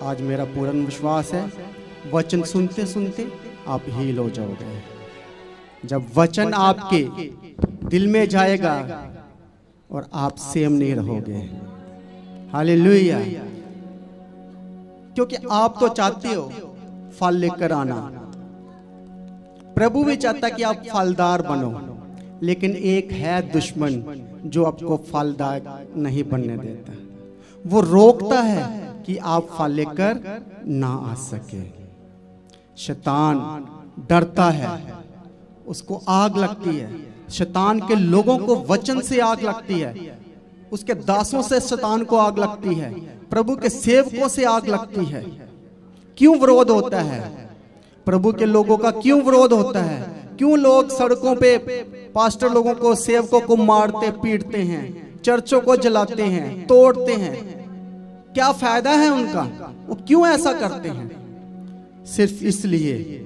आज मेरा पूर्ण विश्वास है वचन सुनते सुनते आप हील हो जाओगे। जब वचन आपके दिल में जाएगा और आप सेम नहीं रहोगे। हालेलुया। क्योंकि आप तो चाहते हो फल लेकर आना, प्रभु भी चाहता कि आप फलदार बनो, लेकिन एक है दुश्मन जो आपको फलदार नहीं बनने देता। वो रोकता है कि आप फल लेकर ना आ सके। शैतान डरता है, उसको आग लगती है। शैतान के लोगों को वचन से आग लगती है, उसके दासों से शैतान को आग लगती है, प्रभु के सेवकों से आग लगती है। क्यों विरोध होता है? प्रभु के लोगों का क्यों विरोध होता है? क्यों लोग सड़कों पे पास्टर लोगों को, सेवकों को मारते पीटते हैं, चर्चों को जलाते हैं, तोड़ते हैं? क्या फायदा है उनका? वो क्यों ऐसा करते हैं? सिर्फ इसलिए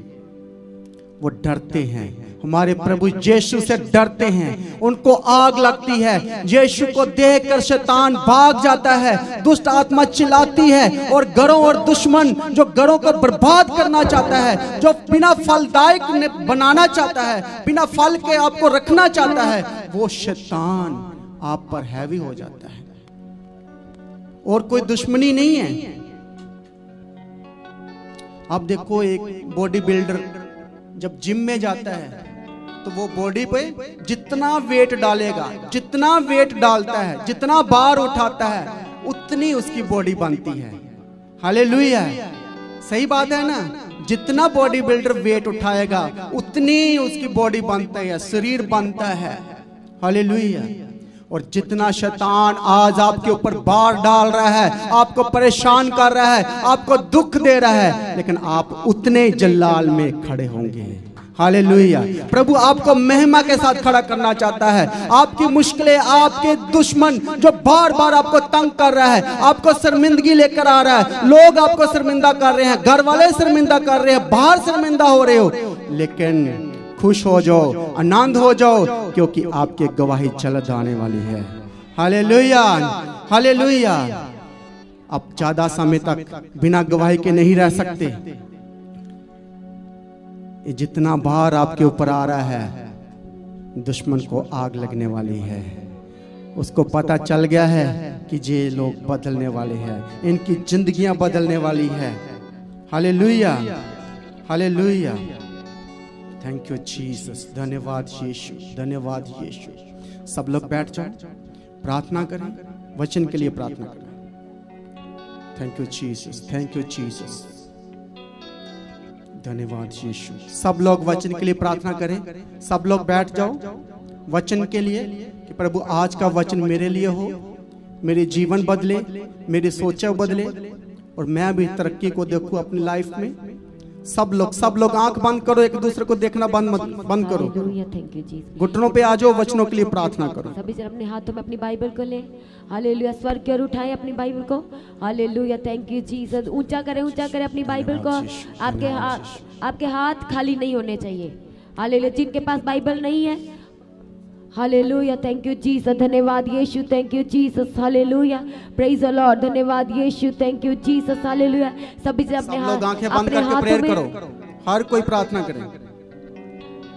वो डरते हैं, हमारे प्रभु यीशु से डरते हैं। उनको आग लगती है। यीशु को देखकर शैतान भाग जाता है, दुष्ट आत्मा चिल्लाती है, और घरों और दुश्मन जो घरों को बर्बाद करना चाहता है, जो बिना फलदायक बनाना चाहता है, बिना फल के आपको रखना चाहता है, वो शैतान आप पर हैवी हो जाता है। और कोई दुश्मनी नहीं है। आप देखो, एक बॉडी बिल्डर जब जिम में जाता है तो वो बॉडी पे जितना वेट डालेगा, जितना वेट डालता है, जितना बार उठाता है, उतनी उसकी बॉडी बनती है। हालेलुया। सही बात है ना? जितना बॉडी बिल्डर वेट उठाएगा उतनी उसकी बॉडी बनता है, शरीर बनता है। हालेलुया। और जितना शैतान आज आपके ऊपर बार डाल रहा है, आपको परेशान कर रहा है, आपको दुख दे रहा है, लेकिन आप उतने जलाल में खड़े होंगे। हालेलुया। प्रभु आपको महिमा के साथ खड़ा करना चाहता है। आपकी मुश्किलें, आपके दुश्मन जो बार बार आपको तंग कर रहा है, आपको शर्मिंदगी लेकर आ रहा है, लोग आपको शर्मिंदा कर रहे हैं, घर वाले शर्मिंदा कर रहे हैं, बाहर शर्मिंदा हो रहे हो, लेकिन खुश हो जाओ, आनंद हो जाओ, क्योंकि आपकी गवाही जल्द आने वाली है। हालेलुया। हालेलुया। आप ज्यादा समय तक बिना गवाही के नहीं रह सकते। ये जितना भार आपके ऊपर आ रहा है, दुश्मन को आग लगने वाली है। उसको पता चल गया है कि ये लोग बदलने वाले हैं, इनकी जिंदगियां बदलने वाली है। Hallelujah. Hallelujah. Thank you Jesus. धन्यवाद यीशु, धन्यवाद यीशु। सब लोग बैठ जाओ, प्रार्थना करें, वचन के लिए प्रार्थना करें। Thank you Jesus, thank you Jesus. धन्यवाद यीशु। सब लोग वचन के लिए प्रार्थना करें। सब लोग बैठ जाओ वचन के लिए, कि प्रभु आज का वचन मेरे लिए हो, मेरे जीवन बदले, मेरी सोचा बदले, और मैं भी तरक्की को देखूं अपनी लाइफ में। सब लोग आंख बंद करो, एक दूसरे को देखना बंद करो। थैंक यू जी। घुटनों पे आ जाओ, वचनों के लिए प्रार्थना करो। सभी से अपने हाथों में अपनी बाइबल को ले। हालेलुया। स्वर की ओर उठाएं अपनी बाइबल को। हालेलुया। Thank you Jesus. ऊंचा करें, ऊंचा करें अपनी बाइबल को। आपके हाथ खाली नहीं होने चाहिए। हालेलुया। जिनके पास बाइबल नहीं है, हालेलुया। Thank you Jesus. धन्यवाद यीशु। Thank you Jesus. Hallelujah. Praise the Lord. धन्यवाद यीशु। Thank you Jesus. हालेलुया। सभी से अपने हाथ, आंखें बंद करके प्रेयर करो। हर कोई प्रार्थना करे।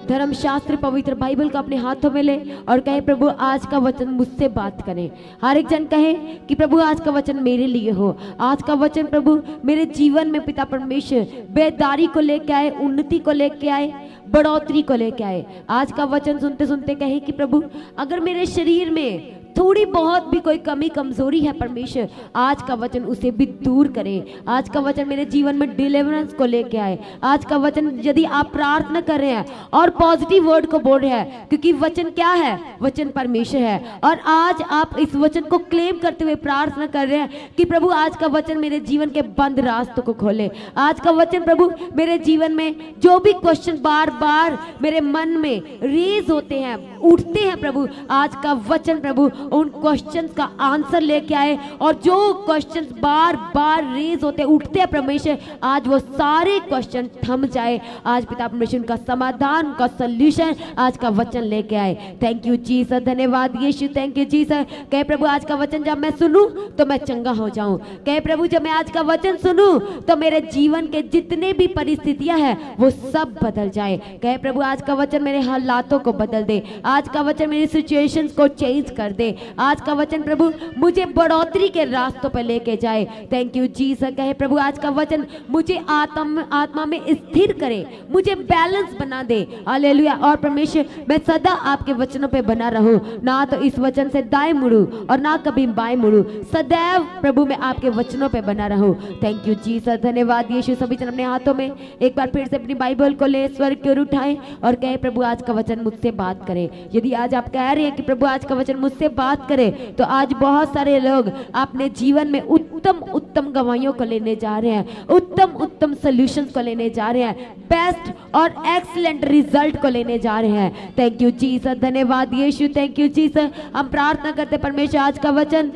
धर्मशास्त्र पवित्र बाइबल को अपने हाथों में ले और कहे, प्रभु आज का वचन मुझसे बात करें। हर एक जन कहे कि प्रभु आज का वचन मेरे लिए हो। आज का वचन प्रभु मेरे जीवन में पिता परमेश्वर बेदारी को लेके आए, उन्नति को लेके आए, बढ़ोतरी को लेके आए। आज का वचन सुनते सुनते कहे कि प्रभु अगर मेरे शरीर में थोड़ी बहुत भी कोई कमी कमजोरी है परमेश्वर, आज का वचन उसे भी दूर करे। आज का वचन मेरे जीवन में डिलीवरेंस को लेके आए। आज का वचन यदि आप प्रार्थना कर रहे हैं और पॉजिटिव वर्ड को बोल रहे हैं, क्योंकि वचन क्या है? वचन परमेश्वर है। और आज आप इस वचन को क्लेम करते हुए प्रार्थना कर रहे हैं कि प्रभु आज का वचन मेरे जीवन के बंद रास्तों को खोले। आज का वचन प्रभु मेरे जीवन में जो भी क्वेश्चन बार बार मेरे मन में रेज होते हैं, उठते हैं, प्रभु आज का वचन प्रभु उन क्वेश्चंस का आंसर लेके आए, और जो क्वेश्चंस बार बार रेज होते उठते हैं परमेश्वर, आज वो सारे क्वेश्चन थम जाए। आज पिता परमेश्वर उनका समाधान, उनका सोल्यूशन आज का वचन लेके आए। थैंक यू जीसस, धन्यवाद यीशु, थैंक यू जीसस। कहे प्रभु आज का वचन जब मैं सुनूं तो मैं चंगा हो जाऊं। कहे प्रभु जब मैं आज का वचन सुनूं तो मेरे जीवन के जितने भी परिस्थितियां हैं वो सब बदल जाए। कहे प्रभु आज का वचन मेरे हालातों को बदल दे, आज का वचन मेरी सिचुएशंस को चेंज कर दे, आज का वचन प्रभु मुझे बढ़ोतरी के रास्तों पर लेके जाए। Thank you Jesus. कहे प्रभु आज का वचन मुझे आत्मा में स्थिर करे, मुझे बैलेंस बना दे। हालेलुया। और परमेश्वर मैं सदा आपके वचनों पे बना रहूं, ना तो इस वचन से दाएं मुड़ूं और ना कभी बाएं मुड़ूं, सदैव प्रभु मैं आपके वचनों पे बना रहूं। थैंक यू जीसस, धन्यवाद यीशु। सभी जन अपने हाथों में एक बार फिर से अपनी बाइबल को ले स्वर की ओर उठाएं और कहे प्रभु आज का वचन मुझसे बात करे। यदि आज आप कह रहे हैं कि प्रभु आज का वचन मुझसे बात करे, तो आज बहुत सारे लोग अपने जीवन में उत्तम उत्तम गवाहियों को लेने जा रहे हैं, उत्तम उत्तम सॉल्यूशंस को लेने जा रहे हैं, बेस्ट और एक्सीलेंट रिजल्ट को लेने जा रहे हैं। थैंक यू जीसस, धन्यवाद यीशु, थैंक यू जीसस। हम प्रार्थना करते परमेश्वर आज का वचन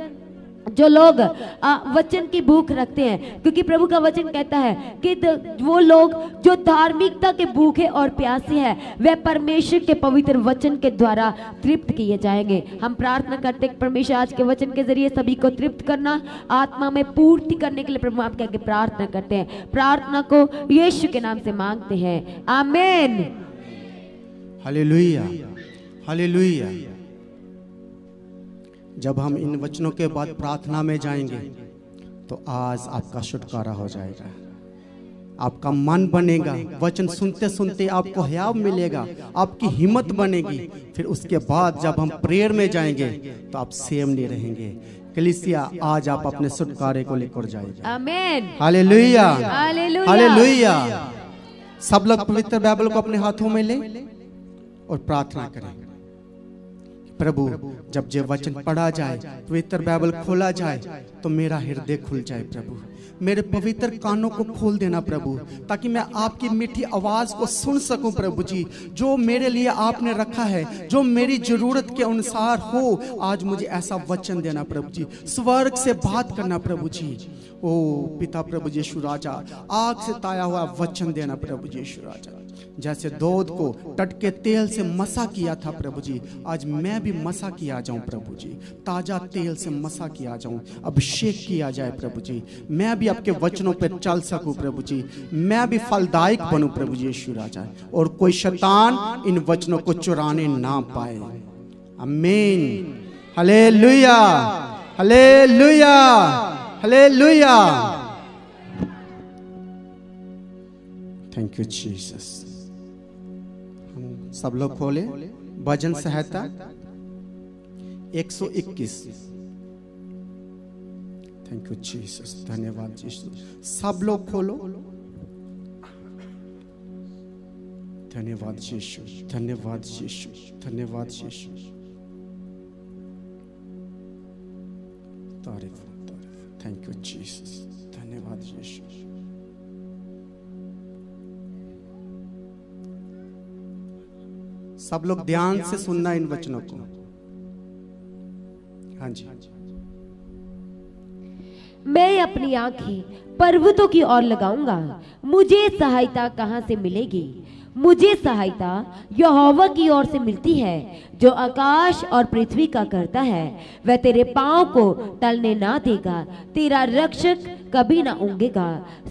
जो लोग वचन की भूख रखते हैं, क्योंकि प्रभु का वचन कहता है कि वो लोग जो धार्मिकता के भूखे और प्यासे हैं वे परमेश्वर के पवित्र वचन के द्वारा तृप्त किए जाएंगे। हम प्रार्थना करते हैं परमेश्वर आज के वचन के जरिए सभी को तृप्त करना, आत्मा में पूर्ति करने के लिए प्रभु आपके आगे प्रार्थना करते हैं। प्रार्थना को यीशु के नाम से मांगते हैं, आमीन। Hallelujah, hallelujah. जब हम इन वचनों के बाद प्रार्थना में जाएंगे तो आज आपका छुटकारा हो जाएगा, आपका मन बनेगा, वचन सुनते सुनते आपको हयाव मिलेगा, आपकी हिम्मत बनेगी। फिर उसके बाद जब हम प्रेयर में जाएंगे तो आप सेम नहीं रहेंगे। कलीसिया आज आप अपने छुटकारे को लेकर जाएंगे, आमीन। Hallelujah, hallelujah, hallelujah. सब लोग पवित्र बाइबल को अपने हाथों में ले और प्रार्थना करें। प्रभु जब ये वचन पढ़ा जाए, पवित्र बाइबल खोला जाए, तो मेरा हृदय खुल जाए। प्रभु मेरे पवित्र कानों को खोल देना प्रभु, ताकि मैं आपकी मीठी आवाज को सुन सकूं। प्रभु जी जो मेरे लिए आपने रखा है, जो मेरी जरूरत के अनुसार हो, आज मुझे ऐसा वचन देना प्रभु जी। स्वर्ग से बात करना प्रभु जी। ओ पिता प्रभु यीशु राजा, आग से ताया हुआ वचन देना प्रभु जी यीशु राजा। जैसे दूध को टटके तेल से मसा किया था प्रभु जी, आज मैं भी मसा किया जाऊं प्रभु जी, ताजा तेल से मसा किया जाऊं, अभिषेक किया जाए प्रभु जी। मैं भी आपके वचनों पर चल सकूं प्रभु जी, मैं भी फलदायक बनूं प्रभु जी यीशु राजा, और कोई शैतान इन वचनों को चुराने ना पाए। आमीन, hallelujah, hallelujah, hallelujah. Thank you Jesus. हम सब लोग खोले भजन संहिता 121। थैंक यू जीसस, धन्यवाद जीसस। सब लोग खोलो। धन्यवाद यीशु, धन्यवाद यीशु, धन्यवाद यीशु। तारीफ, थैंक यू जीसस, धन्यवाद यीशु। सब लोग ध्यान से सुनना इन वचनों को। हाँ जी। मैं अपनी आंखें पर्वतों की ओर लगाऊंगा, मुझे सहायता कहां से मिलेगी? मुझे सहायता यहोवा की ओर से मिलती है, जो आकाश और पृथ्वी का करता है। वह तेरे पांव को टलने ना देगा, तेरा रक्षक कभी ना ऊँगेगा।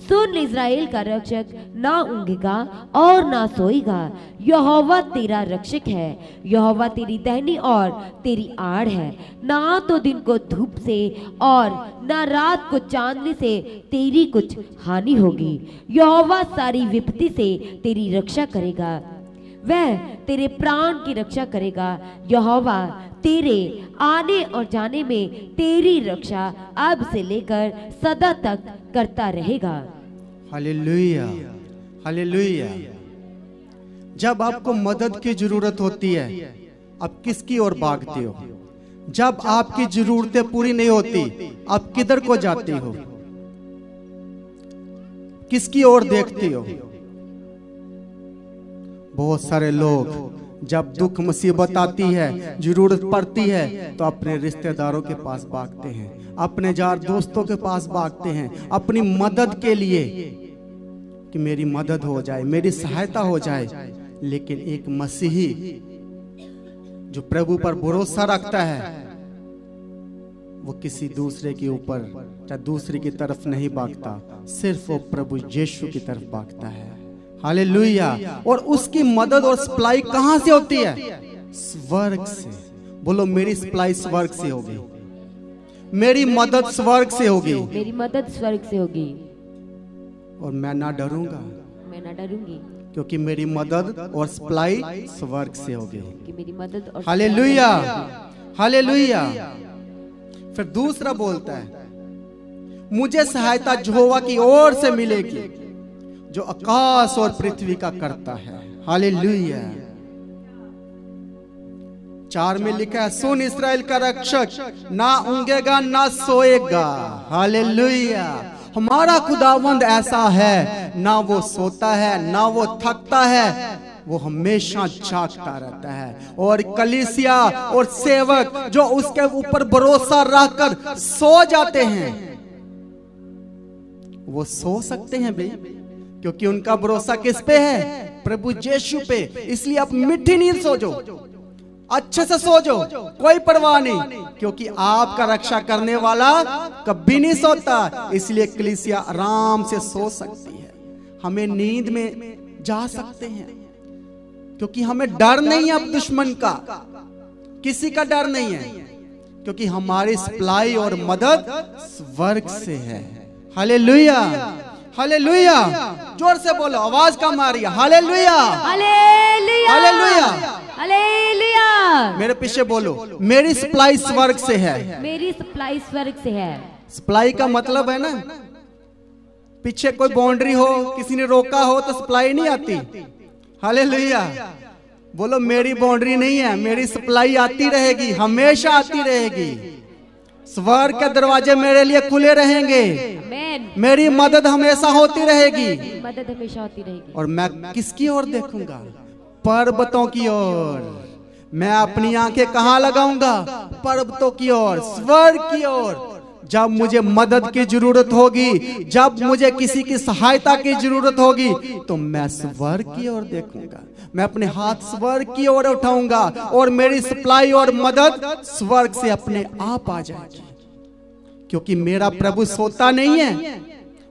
सुन इज़राइल का रक्षक ना ऊँगेगा और ना सोएगा। यहोवा तेरा रक्षक है, यहोवा तेरी दाहिनी और तेरी आड़ है। ना तो दिन को धूप से और ना रात को चांदनी से तेरी कुछ हानि होगी। यहोवा सारी विपत्ति से तेरी रक्षा करेगा, वह तेरे प्राण की रक्षा करेगा। यहोवा तेरे आने और जाने में तेरी रक्षा अब से लेकर सदा तक करता रहेगा। Hallelujah, hallelujah. जब आपको मदद की जरूरत होती है, आप किसकी ओर भागते हो? जब आपकी जरूरतें पूरी नहीं होती, आप किधर को जाते हो? किसकी ओर देखते हो? बहुत सारे लोग जब दुख मुसीबत आती है, जरूरत पड़ती है, तो अपने रिश्तेदारों के पास भागते हैं, अपने यार दोस्तों के पास भागते हैं अपनी मदद के लिए, कि मेरी मदद हो जाए, मेरी सहायता हो जाए। लेकिन एक मसीही जो प्रभु पर भरोसा रखता है, वो किसी दूसरे के ऊपर या दूसरे की तरफ नहीं भागता, सिर्फ वो प्रभु यीशु की तरफ भागता है। हालेलुया। और उसकी मदद और सप्लाई कहां से होती है? स्वर्ग से। बोलो, मेरी सप्लाई स्वर्ग से होगी, मेरी मदद स्वर्ग से होगी, मेरी मदद स्वर्ग से होगी। और मैं ना डरूंगा, मैं ना डरूंगी, क्योंकि मेरी मदद और सप्लाई स्वर्ग से होगी। कि मेरी मदद और हालेलुया, हालेलुया। फिर दूसरा बोलता है, मुझे सहायता यहोवा की ओर से मिलेगी, जो आकाश और पृथ्वी का करता है। हालेलुया। 4 में लिखा है, सुन इस्राएल का रक्षक, ना ऊंघेगा ना सोएगा। हालेलुया। हमारा खुदावंद ऐसा है, ना वो सोता है ना वो थकता है, वो हमेशा जागता रहता है। और कलीसिया और सेवक जो उसके ऊपर भरोसा रखकर सो जाते हैं, वो सो सकते हैं भाई, क्योंकि उनका भरोसा किस पे है? प्रभु यीशु पे। इसलिए आप मीठी नींद सो जाओ, अच्छे से सो जाओ, कोई परवाह नहीं, क्योंकि आपका रक्षा करने वाला कभी नहीं सोता। इसलिए कलीसिया आराम से सो सकती है, हमें नींद में जा सकते हैं, क्योंकि हमें डर नहीं है अब दुश्मन का, किसी का डर नहीं है, क्योंकि हमारी सप्लाई और मदद स्वर्ग से है। Hallelujah, hallelujah. जोर से बोलो, आवाज कम आ रही है। Hallelujah, hallelujah, hallelujah, hallelujah. मेरे पीछे बोलो, मेरी सप्लाई स्वर्ग से है। मेरी सप्लाई स्वर्ग से है। सप्लाई का मतलब है ना, पीछे कोई बाउंड्री हो, किसी ने रोका हो तो सप्लाई नहीं आती। हालेलुया। बोलो, मेरी बाउंड्री नहीं है, मेरी सप्लाई आती रहेगी, हमेशा आती रहेगी। स्वर्ग के दरवाजे मेरे लिए खुले रहेंगे, मेरी मदद हमेशा होती रहेगी, मदद हमेशा होती रहेगी। और मैं किसकी ओर देखूंगा? पर्वतों की ओर। मैं अपनी आंखें कहां लगाऊंगा? पर्वतों की ओर, स्वर्ग की ओर। जब मुझे मदद की जरूरत होगी, जब मुझे किसी की सहायता की जरूरत होगी, तो मैं स्वर्ग की ओर देखूंगा, मैं अपने हाथ स्वर्ग की ओर उठाऊंगा, और मेरी सप्लाई और मदद स्वर्ग से अपने आप आ जाएगी। क्योंकि मेरा प्रभु सोता नहीं है,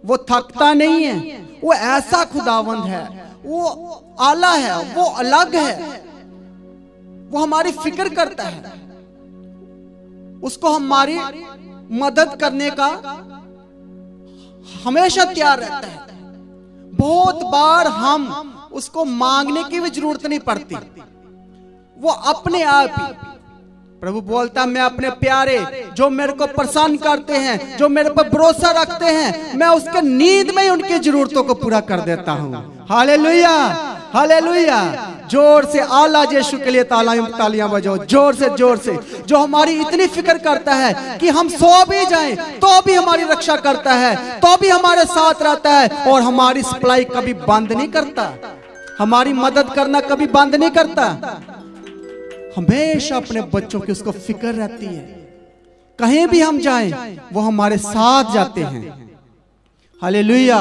वो थकता नहीं है, वो ऐसा खुदावंद है, वो आला है, वो अलग है, वो हमारी फिक्र करता है, उसको हमारी मदद करने का हमेशा तैयार रहता है। बहुत बार हम उसको मांगने की भी जरूरत नहीं पड़ती, वो अपने आप ही। प्रभु बोलता, मैं अपने प्यारे जो मेरे को प्रसन्न करते हैं, जो मेरे पर भरोसा रखते हैं, मैं उसके नींद में ही उनकी जरूरतों को पूरा कर देता हूं। Hallelujah, hallelujah. जोर से आला यीशु के लिए तालियां बजाओ, जोर से, जोर से। जो हमारी इतनी फिक्र करता है कि हम सो भी जाएं तो भी हमारी रक्षा करता है, तो भी हमारे साथ रहता है, और हमारी सप्लाई कभी बंद नहीं करता, हमारी मदद करना कभी बंद नहीं करता। हमेशा अपने बच्चों की उसको फिक्र रहती है, कहीं भी हम जाएं वो हमारे साथ जाते हैं। Hallelujah,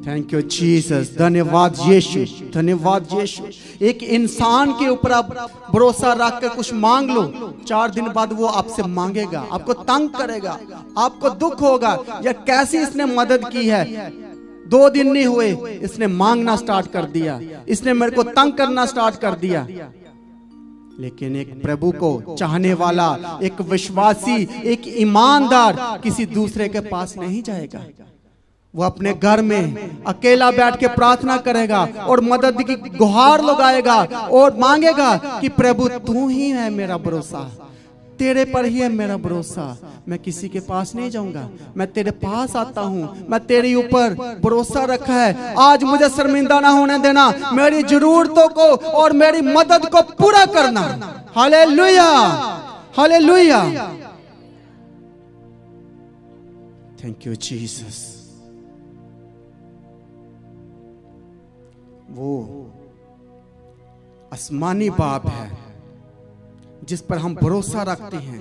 thank you Jesus. धन्यवाद यीशु, धन्यवाद यीशु। एक इंसान के ऊपर आप भरोसा रख कर कुछ मांग लो, 4 दिन बाद वो आपसे मांगेगा, आपको तंग करेगा, आपको दुख होगा, या कैसी इसने मदद की है। 2 दिन नहीं हुए, इसने मांगना स्टार्ट कर दिया, इसने मेरे को तंग करना स्टार्ट कर दिया। लेकिन एक प्रभु को चाहने वाला, एक विश्वासी, एक ईमानदार किसी दूसरे के पास नहीं जाएगा। वो अपने घर में अकेला बैठ के प्रार्थना करेगा और मदद की गुहार लगाएगा और मांगेगा कि प्रभु तू ही है मेरा भरोसा, तेरे पर ही है मेरा भरोसा, मैं किसी के पास नहीं जाऊंगा, मैं तेरे पास आता हूं, मैं तेरे ऊपर भरोसा रखा है। आज मुझे शर्मिंदा ना होने देना, मेरी जरूरतों को और मेरी मदद को पूरा करना। Hallelujah, hallelujah. Thank you Jesus. वो आसमानी बाप है जिस पर हम भरोसा रखते हैं।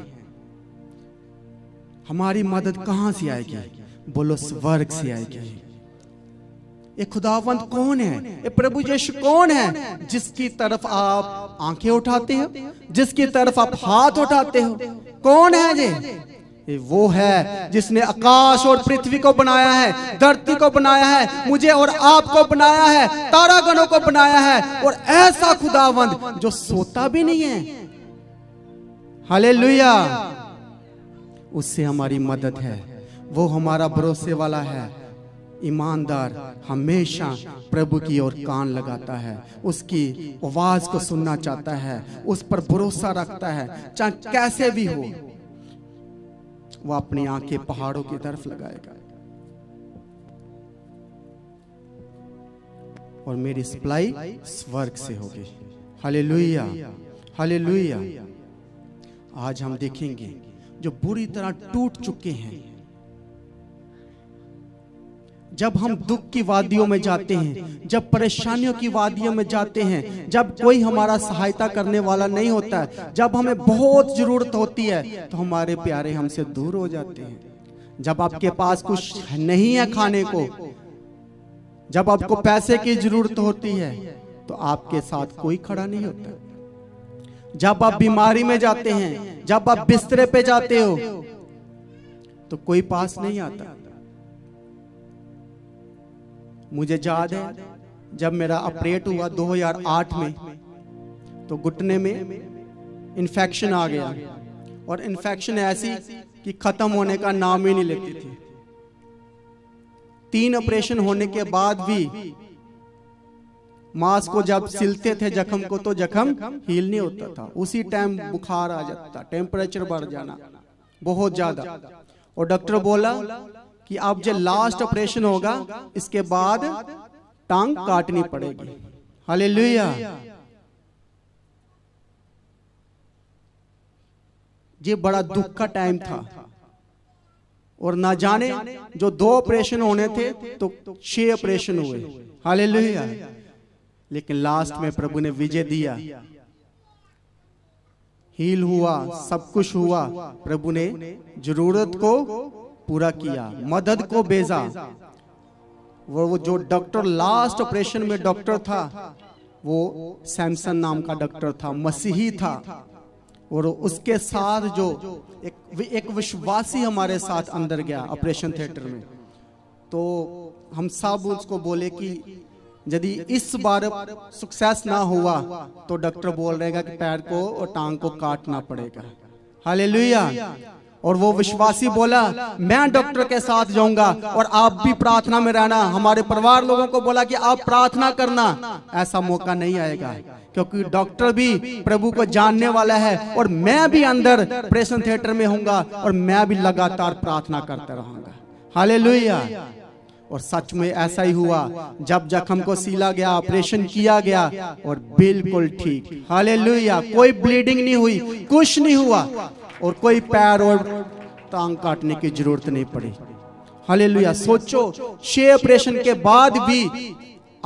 हमारी मदद कहां से आएगी? बोलो स्वर्ग से आएगी। ये खुदावंत कौन है? ये प्रभु यीशु कौन है जिसकी तरफ आप आंखें उठाते हो, जिसकी तरफ आप हाथ उठाते हो? कौन है ये वो है जिसने आकाश और पृथ्वी को बनाया है, धरती को बनाया है, मुझे और आपको बनाया है, तारागणों को बनाया है। और ऐसा खुदावंत जो सोता भी नहीं है। हालेलुया। उससे हमारी मदद है। वो हमारा भरोसे वाला है, ईमानदार, हमेशा प्रभु की ओर कान लगाता है, उसकी आवाज को सुनना चाहता है, उस पर भरोसा रखता है। चाहे कैसे भी हो, वो अपनी आंखें पहाड़ों की तरफ लगाएगा। और मेरी सप्लाई स्वर्ग से होगी। Hallelujah, hallelujah. आज हम देखेंगे जो बुरी तरह टूट चुके हैं। जब हम दुख की वादियों में जाते हैं, जब परेशानियों की वादियों में जाते हैं, जब कोई हमारा सहायता करने वाला नहीं होता है, जब हमें बहुत जरूरत होती है, तो हमारे प्यारे हमसे दूर हो जाते हैं। जब आपके पास कुछ नहीं है खाने को, जब आपको पैसे की जरूरत होती है, तो आपके साथ कोई खड़ा नहीं होता। जब आप बीमारी में जाते हैं, जब आप बिस्तरे पे जाते हो, तो कोई पास नहीं आता। मुझे याद है जब मेरा ऑपरेट हुआ 2008 में, तो घुटने में इन्फेक्शन आ गया। और इन्फेक्शन ऐसी कि खत्म होने का नाम ही नहीं लेती थी। 3 ऑपरेशन होने के बाद भी मांस को जब सिलते थे जख्म को, तो जख्म हील नहीं होता था। उसी टाइम बुखार आ जाता, टेम्परेचर बढ़ जाना बहुत ज्यादा। और डॉक्टर बोला कि अब जो लास्ट ऑपरेशन होगा, इसके बाद टांग काटनी पड़ेगी। हालेलुया। ये बड़ा दुख का टाइम था। और ना जाने जो 2 ऑपरेशन होने थे, तो 6 ऑपरेशन हुए। हालेलुया। लेकिन लास्ट में प्रभु ने विजय दिया, हील हुआ, सब कुछ हुआ। प्रभु ने जरूरत को पूरा किया, मदद को भेजा। वो जो डॉक्टर लास्ट ऑपरेशन में डॉक्टर था, वो सैमसन नाम का डॉक्टर था, मसीही था। और उसके साथ जो एक विश्वासी हमारे साथ अंदर गया ऑपरेशन थिएटर में, तो हम सब उसको बोले कि यदि इस बार सक्सेस ना हुआ, तो डॉक्टर बोल रहेगा कि पैर को और टांग को काटना पड़ेगा। हालेलुया। और वो विश्वासी बोला, मैं डॉक्टर के साथ जाऊंगा और आप भी प्रार्थना में रहना। हमारे परिवार लोगों को बोला कि आप प्रार्थना करना। ऐसा मौका नहीं आएगा, क्योंकि डॉक्टर भी प्रभु को जानने वाला है, और मैं भी अंदर ऑपरेशन थिएटर में होऊंगा, और मैं भी लगातार प्रार्थना करता रहूंगा। हालेलुया। और सच में ऐसा ही हुआ। जब जख्म को सीला गया, ऑपरेशन किया गया, और बिल्कुल ठीक। हालेलुया। कोई ब्लीडिंग नहीं हुई, कुछ नहीं हुआ, और कोई पैर और टांग काटने की जरूरत नहीं पड़ी। हालेलुया। सोचो, 6 ऑपरेशन के बाद भी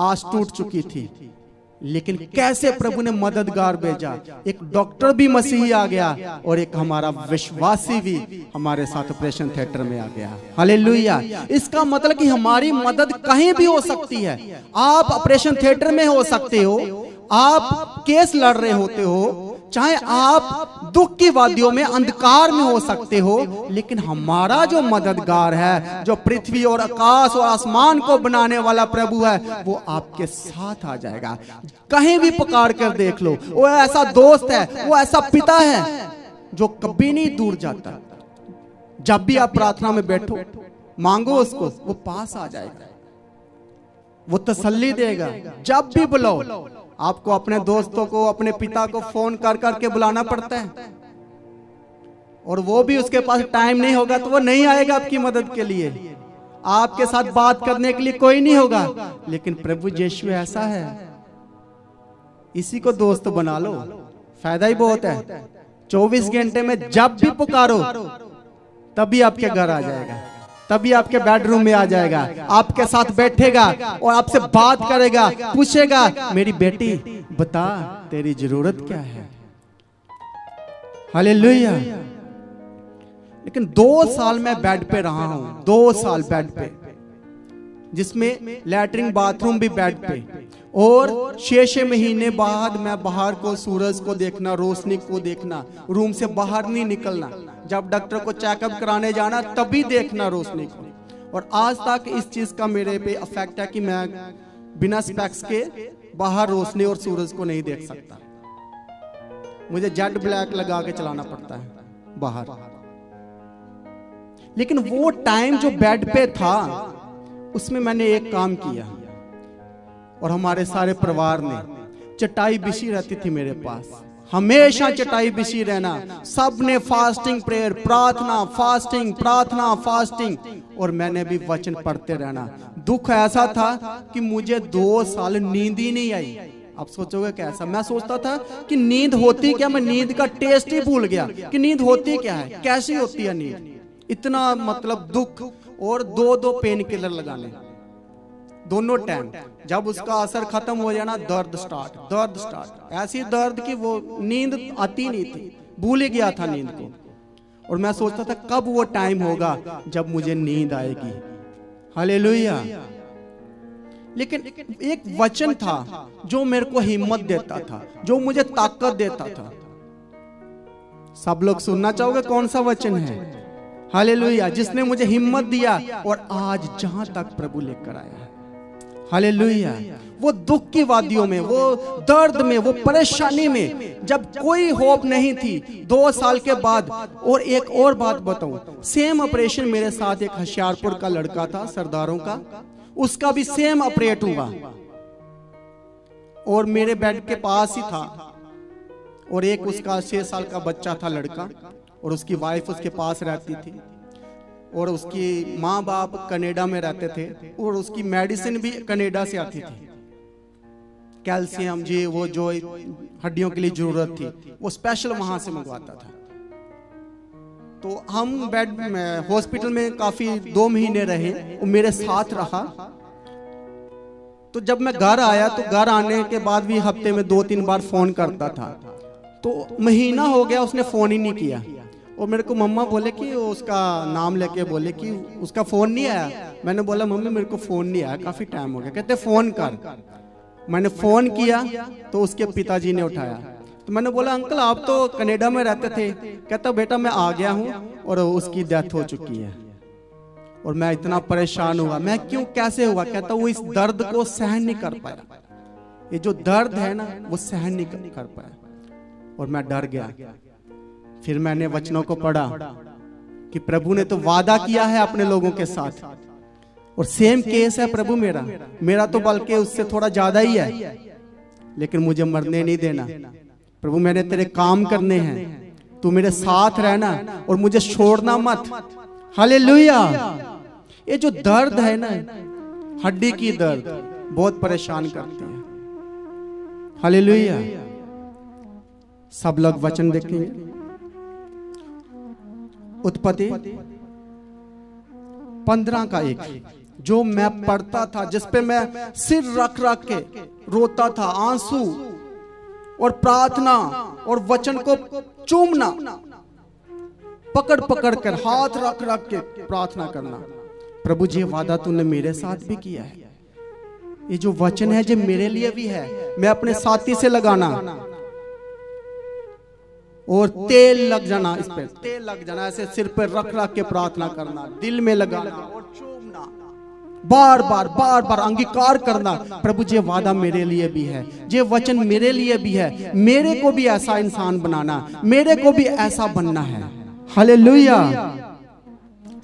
आस टूट चुकी थी, लेकिन कैसे प्रभु ने मददगार भेजा। एक डॉक्टर भी मसीही आ गया, और एक हमारा विश्वासी भी हमारे साथ ऑपरेशन थिएटर में आ गया। हालेलुया। इसका मतलब कि हमारी मदद कहीं भी हो सकती है। आप ऑपरेशन थिएटर में हो सकते हो, आप केस लड़ रहे होते हो, चाहे आप दुख की वादियों में अंधकार में हो सकते हो, लेकिन हमारा जो मददगार है, जो पृथ्वी और आकाश और आसमान को बनाने वाला प्रभु है, वो आपके साथ आ जाएगा। कहीं भी पकड़ कर देख लो, वो ऐसा दोस्त है, वो ऐसा पिता है जो कभी नहीं दूर जाता। जब भी आप प्रार्थना में बैठो, मांगो उसको, वो पास आ जाएगा, वो तसल्ली देगा। जब भी बुलाओ, आपको अपने दोस्तों को, अपने पिता को फोन कर करके बुलाना पड़ता है, और वो भी उसके पास टाइम नहीं होगा, तो वो नहीं आएगा आपकी मदद के लिए। आपके साथ बात करने के लिए कोई नहीं होगा। लेकिन प्रभु यीशु ऐसा है, इसी को दोस्त बना लो, फायदा ही बहुत है। 24 घंटे में जब भी पुकारो, तभी आपके घर आ जाएगा, तभी आपके बेडरूम में आ जाएगा, आपके साथ बैठेगा और आपसे बात करेगा, पूछेगा, मेरी बेटी बता तेरी जरूरत क्या है। हालेलुया। लेकिन 2 साल मैं बेड पे रहा हूं, 2 साल बेड पे, जिसमें लैट्रिन बाथरूम भी बेड पे, और 6 महीने बाद मैं बाहर को, सूरज को देखना, रोशनी को देखना, रूम से बाहर नहीं निकलना, जब डॉक्टर को चेकअप कराने जाना तभी देखना रोशनी को। और आज तक इस चीज का मेरे पे इफेक्ट है कि मैं बिना स्पेक्स के बाहर रोशनी और सूरज को नहीं देख सकता। मुझे जेट ब्लैक लगा के चलाना पड़ता है बाहर। लेकिन वो टाइम जो बेड पे था, उसमें मैंने एक काम किया, और हमारे सारे परिवार ने, चटाई बिछी रहती थी मेरे पास, हमेशा चटाई बिछी रहना, सब ने फास्टिंग प्रेयर, प्रार्थना, फास्टिंग, प्रार्थना, फास्टिंग, और मैंने भी वचन पढ़ते रहना। दुख ऐसा था कि मुझे 2 साल नींद ही नहीं आई। आप सोचोगे कैसा? मैं सोचता था कि नींद होती क्या, मैं नींद का टेस्ट ही भूल गया कि नींद होती क्या है, कैसी होती है नींद। इतना मतलब दुख, और 2 पेन किलर लगाने दोनों टाइम। जब उसका असर खत्म हो जाना, दर्द स्टार्ट, ऐसी दर्द कि वो नींद आती नहीं थी, भूल ही गया था नींद को। और मैं सोचता था कब वो टाइम होगा जब मुझे नींद आएगी। हालेलुया। लेकिन एक वचन था जो मेरे को हिम्मत देता था, जो मुझे ताकत देता था। सब लोग सुनना चाहोगे कौन सा वचन है? हालेलुया। जिसने मुझे हिम्मत दिया और आज जहां तक प्रभु लेकर आया है। हालेलुया। वो दुख की वादियों में, वो दर्द में, वो परेशानी में, जब कोई होप नहीं थी, 2 साल के बाद। और एक और बात बताऊं, सेम ऑपरेशन मेरे साथ एक होशियारपुर का लड़का था, सरदारों का, उसका भी सेम ऑपरेट हुआ, और मेरे बेड के पास ही था। और एक उसका 6 साल का बच्चा था, लड़का, और उसकी वाइफ उसके पास रहती थी, और उसकी माँ बाप कनाडा में रहते थे, और उसकी मेडिसिन भी कनाडा से आती थी, कैल्शियम जी, वो जो हड्डियों के लिए जरूरत थी, वो स्पेशल वहां से मंगवाता था। तो हम बेड में, हॉस्पिटल में काफी 2 महीने रहे, वो मेरे साथ रहा। तो जब मैं घर आया, तो घर आने के बाद भी हफ्ते में 2-3 बार फोन करता था। तो महीना हो गया उसने फोन ही नहीं किया, और मेरे को मम्मा बोले कि उसका नाम लेके बोले कि उसका फोन नहीं आया। मैंने बोला मम्मी मेरे को फोन नहीं आया, काफी टाइम हो गया। कहते फोन कर। मैंने फोन किया तो उसके पिताजी ने उठाया। तो मैंने बोला अंकल आप तो कनाडा में रहते थे। कहता बेटा मैं आ गया हूँ और उसकी डेथ हो चुकी है। और मैं इतना परेशान हुआ। मैं क्यों, कैसे हुआ? कहता वो इस दर्द को सहन नहीं कर पाया, ये जो दर्द है ना वो सहन नहीं कर पाया। और मैं डर गया। फिर मैंने वचनों को पढ़ा कि प्रभु ने तो वादा किया है अपने लोगों के साथ, और सेम केस है प्रभु मेरा तो बल्कि उससे थोड़ा ज्यादा ही है, लेकिन मुझे मरने नहीं देना। प्रभु मैंने तेरे काम करने हैं, तू मेरे साथ रहना और मुझे छोड़ना मत। हालेलुया। ये जो दर्द है ना, हड्डी की दर्द बहुत परेशान करती है। हालेलुया। सब लोग वचन देखेंगे। उत्पत्ति 15:1 जो मैं पढ़ता था, जिस पे मैं सिर रख रख के रोता था, आंसू और प्रार्थना और वचन को चूमना, पकड़ पकड़ कर हाथ रख रख के प्रार्थना करना। प्रभु जी वादा तूने मेरे साथ भी किया है, ये जो वचन है जो मेरे लिए भी है। मैं अपने साथी से लगाना और तेल लग जाना, इस पे तेल लग जाना, ऐसे सिर पे रख रख के प्रार्थना करना, दिल में लगाना और चूमना, बार बार अंगीकार करना। प्रभु जी वादा मेरे लिए भी है, ये वचन मेरे लिए भी है। मेरे को भी ऐसा इंसान बनाना, मेरे को भी ऐसा बनना है। हालेलुया।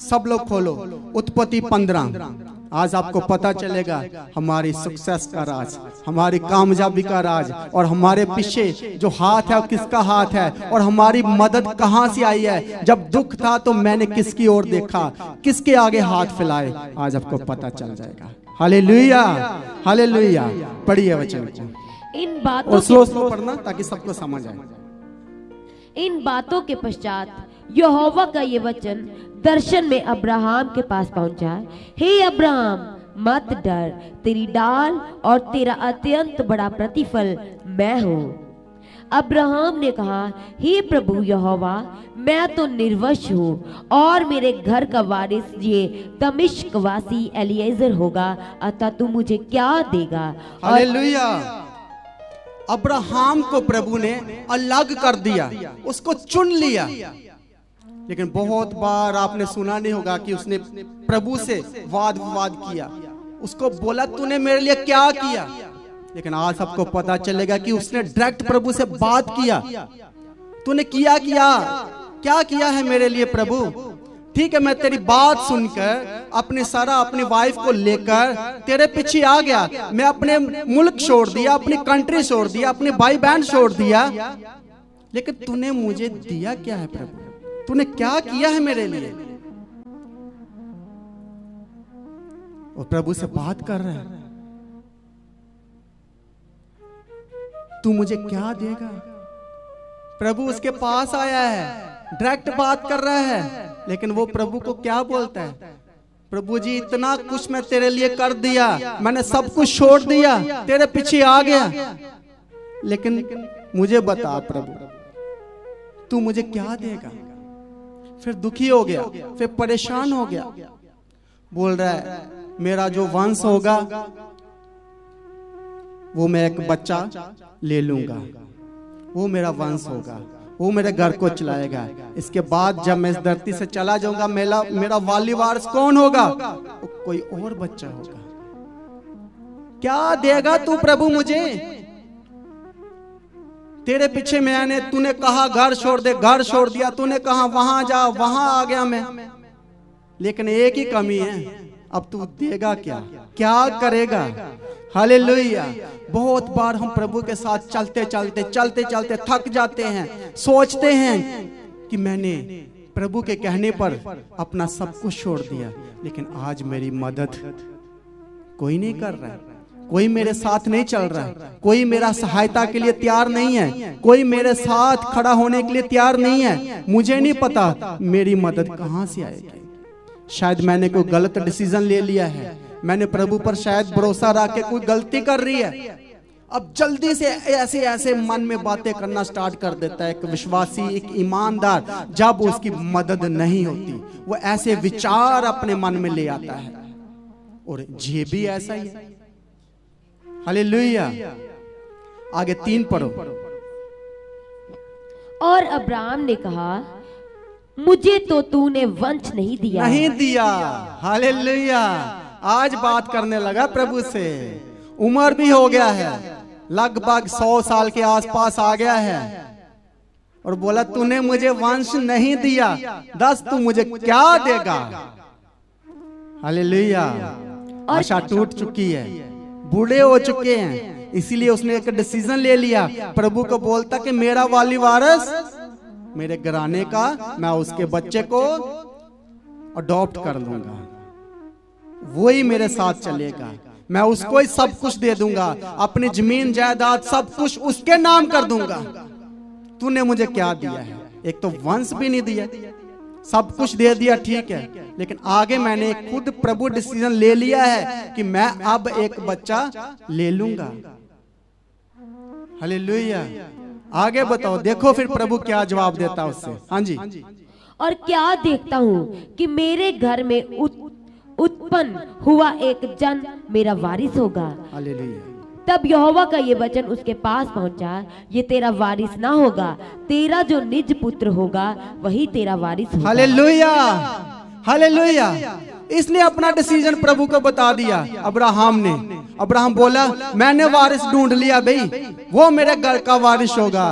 सब लोग खोलो उत्पत्ति 15। आज आपको पता चलेगा हमारी सक्सेस का राज, हमारी कामयाबी का राज, और हमारे पीछे जो हाथ है किसका हाथ है, और हमारी मदद कहां से आई है। जब दुख था तो मैंने किसकी ओर देखा, किसके आगे हाथ फैलाए, आज आपको पता चल जाएगा। Hallelujah, hallelujah. पढ़िए वचन को, इन बातों और स्लो पढ़ना ताकि सबको समझ आए। इन बातों के पश्चात यहोवा का ये वचन दर्शन में अब्राहम के पास पहुंचा। हे अब्राहम मत डर, तेरी डाल और तेरा अत्यंत बड़ा प्रतिफल मैं हूँ। अब्राहम ने कहा, हे प्रभु यहोवा, मैं तो निर्वंश हूँ और मेरे घर का वारिस ये दमिश्क वासी एलिएजर होगा, अतः तू मुझे क्या देगा। हालेलुया। अब्राहम को प्रभु ने अलग कर दिया, उसको चुन लिया। लेकिन बहुत बार आपने सुना नहीं होगा कि उसने प्रभु से वाद विवाद किया, उसको बोला तूने मेरे लिए क्या किया। लेकिन आज सबको पता चलेगा कि उसने डायरेक्ट प्रभु से बात किया, तूने क्या किया है मेरे लिए प्रभु। ठीक है, मैं तेरी बात सुनकर अपनी सारा अपनी वाइफ को लेकर तेरे पीछे आ गया। मैं अपने मुल्क छोड़ दिया, अपनी कंट्री छोड़ दिया, अपने भाई बहन छोड़ दिया। लेकिन तूने मुझे दिया क्या है प्रभु, तूने क्या किया है मेरे लिए। और प्रभु से बात कर रहा है, तू मुझे क्या देगा। प्रभु उसके पास आया है, डायरेक्ट बात कर रहा है। लेकिन वो प्रभु को क्या बोलता है, प्रभु जी इतना कुछ मैं तेरे लिए कर दिया, मैंने सब कुछ छोड़ दिया, तेरे पीछे आ गया। लेकिन मुझे बता प्रभु, तू मुझे क्या देगा। फिर दुखी हो गया, फिर परेशान हो गया, बोल रहा है मेरा जो वंश होगा वो मैं एक बच्चा ले लूंगा, वो मेरा वंश होगा, वो मेरे घर को चलाएगा। इसके बाद जब मैं इस धरती से चला जाऊंगा, मेरा वाली वारिस कौन होगा, कोई और बच्चा होगा। क्या देगा तू प्रभु मुझे। तेरे पीछे मैंने, तूने कहा घर छोड़ दे, घर छोड़ दिया, तूने कहा वहां जा, वहां आ गया मैं। लेकिन एक ही कमी है, अब तू देगा क्या करेगा। हालेलुया। बहुत बार हम प्रभु के साथ चलते चलते थक जाते हैं, सोचते हैं कि मैंने प्रभु के कहने पर अपना सब कुछ छोड़ दिया। लेकिन आज मेरी मदद कोई नहीं कर रहा है, कोई मेरे साथ नहीं चल रहा है, कोई मेरा सहायता के लिए तैयार नहीं है, कोई मेरे साथ खड़ा होने के लिए तैयार नहीं है। मुझे नहीं पता मेरी मदद कहां से आएगी। शायद मैंने कोई गलत डिसीजन ले लिया है, मैंने प्रभु पर शायद भरोसा रख के कोई गलती कर रही है। अब जल्दी से ऐसे मन में बातें करना स्टार्ट कर देता है। एक विश्वासी, एक ईमानदार, जब उसकी मदद नहीं होती, वो ऐसे विचार अपने मन में ले आता है। और ये भी ऐसा ही है। हालेलुया। आगे 3 पढ़ो। और अब्राहम ने कहा, मुझे तो तूने वंश नहीं दिया। हालेलुया। आज बात करने लगा प्रभु से। उम्र भी हो गया है, लगभग 100 साल के आसपास आ गया है। और बोला तूने मुझे वंश नहीं दिया, दस तू मुझे क्या देगा। हालेलुया। आशा टूट चुकी है, बूढ़े हो चुके हैं, इसीलिए उसने एक डिसीजन ले लिया। प्रभु को बोलता कि मेरा वाली वारिस मेरे घराने का, मैं उसके बच्चे को अडॉप्ट कर लूंगा, वही मेरे साथ चलेगा, मैं उसको ही सब कुछ दे दूंगा, अपनी जमीन जायदाद सब कुछ उसके नाम कर दूंगा। तूने मुझे क्या दिया है, एक तो वंश भी नहीं दिया, सब कुछ दे दिया, ठीक है, लेकिन आगे मैंने खुद प्रभु डिसीजन ले लिया है कि मैं अब एक बच्चा ले लूंगा। हालेलुया। आगे बताओ, देखो फिर प्रभु क्या जवाब देता उससे। हाँ जी। और क्या देखता हूँ कि मेरे घर में उत्पन्न हुआ एक जन मेरा वारिस होगा। हालेलुया। तब यहोवा का ये वचन उसके पास पहुंचा, ये तेरा वारिस ना होगा, तेरा जो निज पुत्र होगा वही तेरा वारिस होगा। हालेलुया। हालेलुया। इसने अपना डिसीजन प्रभु को बता दिया। अब्राहम ने, अब्राहम बोला मैंने वारिस ढूंढ लिया भाई, वो मेरे घर का वारिस होगा।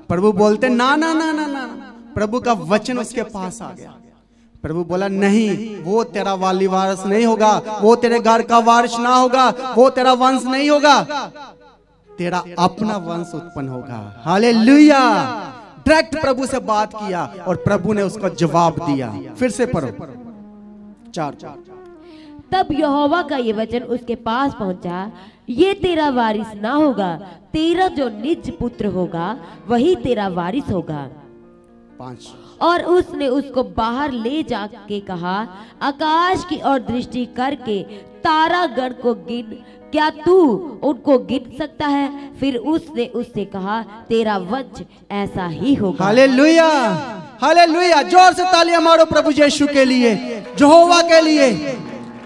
प्रभु बोलते ना ना ना ना ना, प्रभु का वचन उसके पास आ गया। प्रभु बोला नहीं, वो तेरा वाली वारिस नहीं होगा, वो तेरे घर का वारिस ना होगा, वो तेरा वंश नहीं होगा, तेरा अपना वंश उत्पन्न होगा। हालेलुया। डायरेक्ट प्रभु से बात किया और प्रभु ने उसको जवाब दिया। फिर से पढ़ो 4। तब यहोवा का ये वचन उसके पास पहुंचा, ये तेरा वारिस ना होगा, तेरा जो निज पुत्र होगा वही तेरा वारिस होगा। 5। और उसने उसको बाहर ले जाके कहा, आकाश की ओर दृष्टि करके तारागण को गिन क्या तू उनको गिन सकता है? फिर उसने उससे कहा, तेरा वंश ऐसा ही होगा। Hallelujah, hallelujah. जोर से तालियां मारो प्रभु यीशु के लिए, यहोवा के लिए,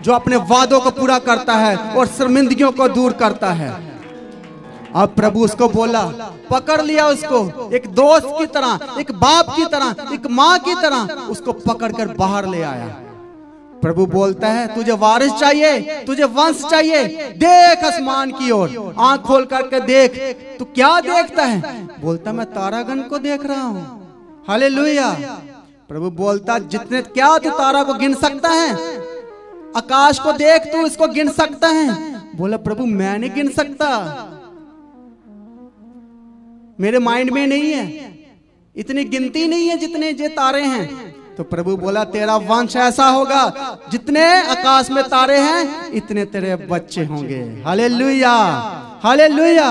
जो अपने वादों को पूरा करता है और शर्मिंदगियों को दूर करता है। अब प्रभु उसको बोला, पकड़ लिया उसको, एक दोस्त की तरह, एक बाप की तरह, एक माँ की तरह उसको पकड़कर बाहर ले आया। प्रभु बोलता है, तुझे वारिस चाहिए, तुझे वंश चाहिए, देख आसमान की ओर, आंख खोल करके देख। तू क्या देखता है? बोलता, मैं तारागण को देख रहा हूं। हालेलुया। प्रभु बोलता, जितने, क्या तू तारा को गिन सकता है? आकाश को देख, तू इसको गिन सकता है? बोला, प्रभु मैं नहीं गिन सकता, मेरे माइंड में नहीं है, इतनी गिनती नहीं है जितने ये तारे हैं। तो प्रभु बोला, तेरा वंश ऐसा होगा, जितने आकाश में तारे हैं इतने तेरे बच्चे होंगे। Hallelujah, hallelujah.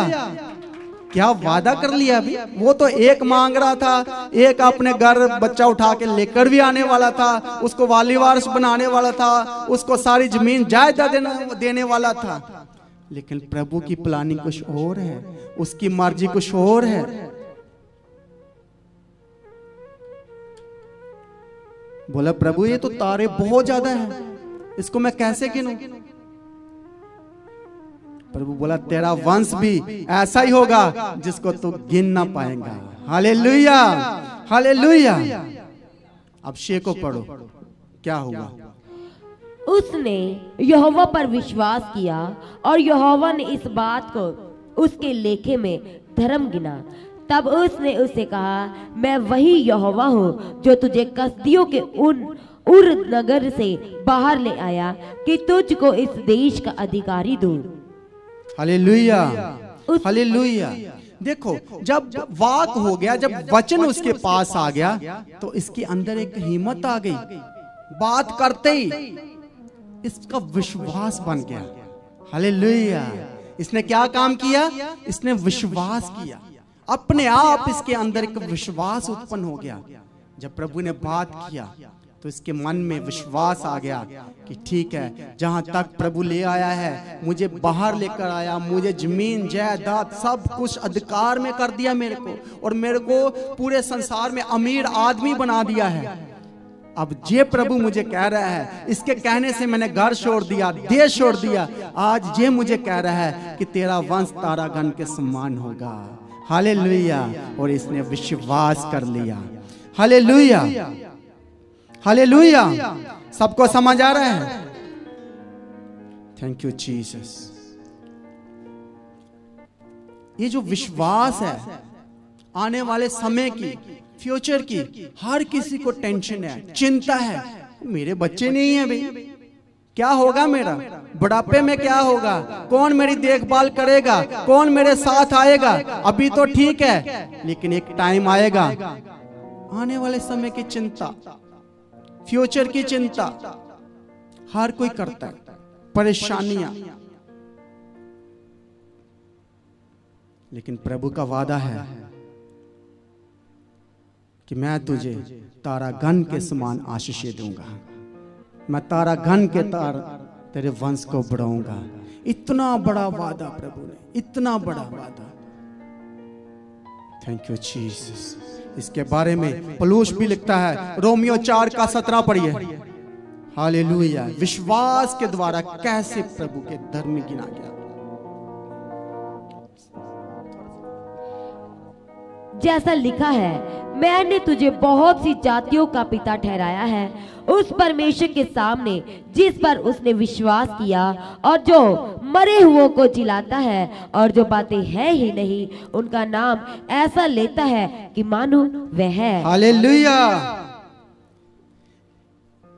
क्या वादा कर लिया अभी। वो तो एक मांग रहा था, एक अपने घर बच्चा उठा के लेकर भी आने वाला था, उसको वाली वारिस बनाने वाला था, उसको सारी जमीन जायदाद देने वाला था। लेकिन प्रभु की प्लानिंग कुछ और है, उसकी मर्जी कुछ और है। बोला, प्रभु ये तो तारे बहुत ज्यादा हैं, इसको मैं कैसे गिनूं? प्रभु बोला, तेरा वंश भी ऐसा ही होगा जिसको तू गिन ना पाएगा। Hallelujah, hallelujah. अब शे को पढ़ो, क्या हुआ? उसने यहोवा पर विश्वास किया और यहोवा ने इस बात को उसके लेखे में धर्म गिना। तब उसने उससे कहा, मैं वही यहोवा हूँ जो तुझे कसदियों के उर नगर से बाहर ले आया कि तुझको इस देश का अधिकारी दूं। Hallelujah, hallelujah. देखो, जब वाक हो गया, जब वचन उसके पास आ गया, तो इसके अंदर एक हिम्मत आ गई। बात करते ही इसका विश्वास बन गया। हालेलुया। इसने क्या काम किया? इसने विश्वास किया, अपने आप इसके अंदर एक विश्वास उत्पन्न हो गया। जब प्रभु ने बात किया तो इसके मन में विश्वास आ गया कि ठीक है, जहां तक प्रभु ले आया है, मुझे बाहर लेकर आया, मुझे जमीन जायदाद सब कुछ अधिकार में कर दिया मेरे को, और मेरे को पूरे संसार में अमीर आदमी बना दिया है। अब ये प्रभु मुझे कह रहा है, इसके कहने से मैंने घर छोड़ दिया, देश छोड़ दिया, आज ये मुझे कह रहा है कि तेरा वंश तारागण के समान होगा। हालेलुया। और इसने विश्वास कर लिया। Hallelujah, hallelujah. सबको समझ आ रहा है? Thank you Jesus. ये जो विश्वास है, आने वाले समय की, फ्यूचर की, हर किसी को टेंशन है, चिंता है। मेरे बच्चे नहीं है भाई, क्या होगा मेरा? बुढ़ापे में क्या होगा? कौन मेरी देखभाल करेगा? कौन मेरे साथ आएगा? अभी तो ठीक है, लेकिन एक टाइम आएगा, आने वाले समय की चिंता, फ्यूचर की चिंता हर कोई करता है, परेशानियां। लेकिन प्रभु का वादा है कि मैं तुझे तारागण के समान आशीष दूंगा, मैं तारागण के तेरे वंश को बढ़ाऊंगा। इतना बड़ा वादा प्रभु ने, इतना बड़ा वादा। Thank you Jesus. इसके बारे में पौलुस भी लिखता है, रोमियो 4:17 पढ़िए। हालेलुया। विश्वास के द्वारा कैसे प्रभु के धर्म में गिना गया। जैसा लिखा है, मैंने तुझे बहुत सी जातियों का पिता ठहराया है, उस परमेश्वर के सामने जिस पर उसने विश्वास किया, और जो मरे हुओं को जिलाता है, और जो बातें है ही नहीं उनका नाम ऐसा लेता है कि मानो वह है। हालेलुया।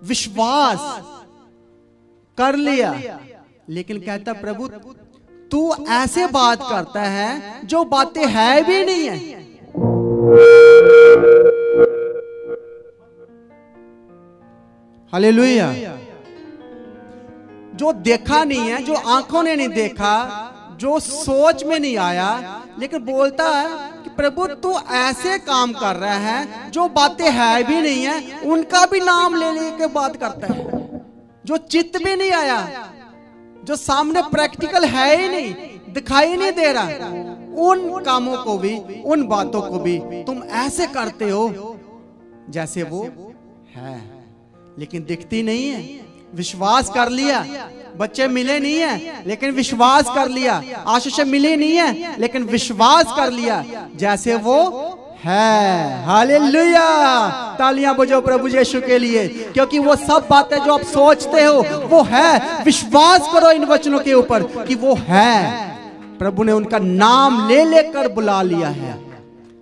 विश्वास कर लिया, लेकिन कहता प्रभु तू ऐसे बात करता है जो बातें है भी नहीं है। हालेलुया। जो देखा नहीं है, जो आंखों ने नहीं देखा, जो सोच में नहीं आया, लेकिन बोलता है कि प्रभु तू ऐसे काम कर रहा है जो बातें है भी नहीं है, उनका भी नाम ले लेके बात करता है, जो चित्त भी नहीं आया। जो सामने प्रैक्टिकल है ही नहीं, दिखाई नहीं दे रहा, उन कामों को भी, उन बातों को भी तुम ऐसे करते हो जैसे वो है, लेकिन दिखती नहीं है। विश्वास कर लिया, बच्चे मिले नहीं है लेकिन विश्वास कर लिया, आशीष मिली नहीं है लेकिन विश्वास कर लिया जैसे वो है। हालेलुया, तालियां बजाओ प्रभु यीशु के लिए, क्योंकि वो सब बातें जो आप सोचते हो वो है। विश्वास करो इन वचनों के ऊपर कि वो है। प्रभु ने उनका नाम ले लेकर बुला लिया है,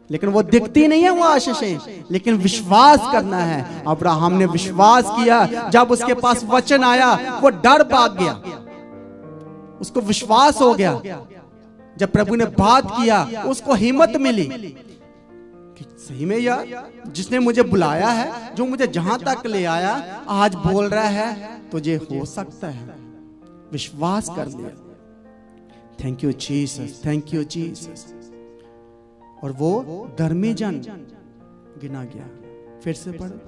लेकिन वो दिखती नहीं है वो आशीषें, लेकिन विश्वास करना है। अब्राहम ने विश्वास किया, जब उसके पास वचन आया वो डर भाग गया, उसको विश्वास हो गया। जब प्रभु ने बात किया उसको हिम्मत मिली कि सही में यार, जिसने मुझे बुलाया है, जो मुझे जहां तक ले आया, आज बोल रहा है तो ये हो सकता है। विश्वास कर लिया। Thank you Jesus, thank you Jesus. और वो धर्मी जन गिना गया। फिर से पढ़ो।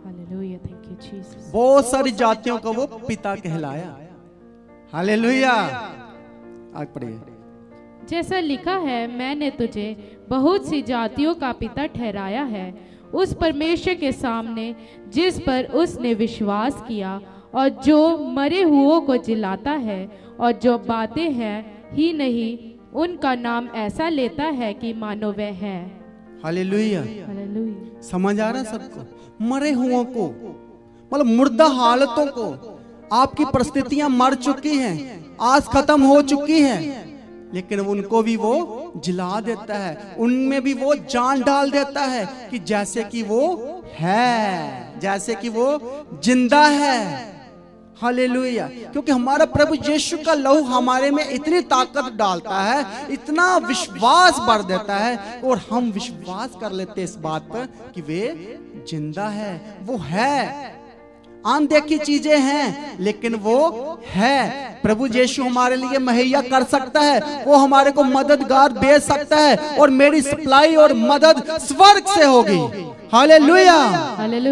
Hallelujah, thank you Jesus. बहुत सारी जातियों को वो पिता कहलाया। हालेलुया, आगे पढ़िए। जैसा लिखा है, मैंने तुझे बहुत सी जातियों का पिता ठहराया है, उस परमेश्वर के सामने जिस पर उसने विश्वास किया, और जो मरे हुओं को जिलाता है, और जो बातें हैं ही नहीं, उनका नाम ऐसा लेता है कि मानो वह है। Hallelujah, hallelujah. समझ आ रहा सबको? मरे हुओं को, मतलब मुर्दा हालतों को। आपकी परिस्थितियां मर चुकी हैं, आज खत्म हो चुकी हैं, लेकिन उनको भी वो जिला देता है, उनमें भी वो जान डाल देता है कि जैसे कि वो है, जैसे कि वो जिंदा है। हालेलुया, क्योंकि हमारा प्रभु यीशु का लहू हमारे में इतनी ताकत डालता है, इतना विश्वास भर देता है, और हम विश्वास कर लेते इस बात पर कि वे जिंदा है, वो है। अनदेखी चीजें हैं लेकिन वो है। प्रभु यीशु हमारे लिए मुहैया कर सकता है, वो हमारे को मददगार भेज सकता है, और मेरी सप्लाई और मदद स्वर्ग से होगी। Hallelujah,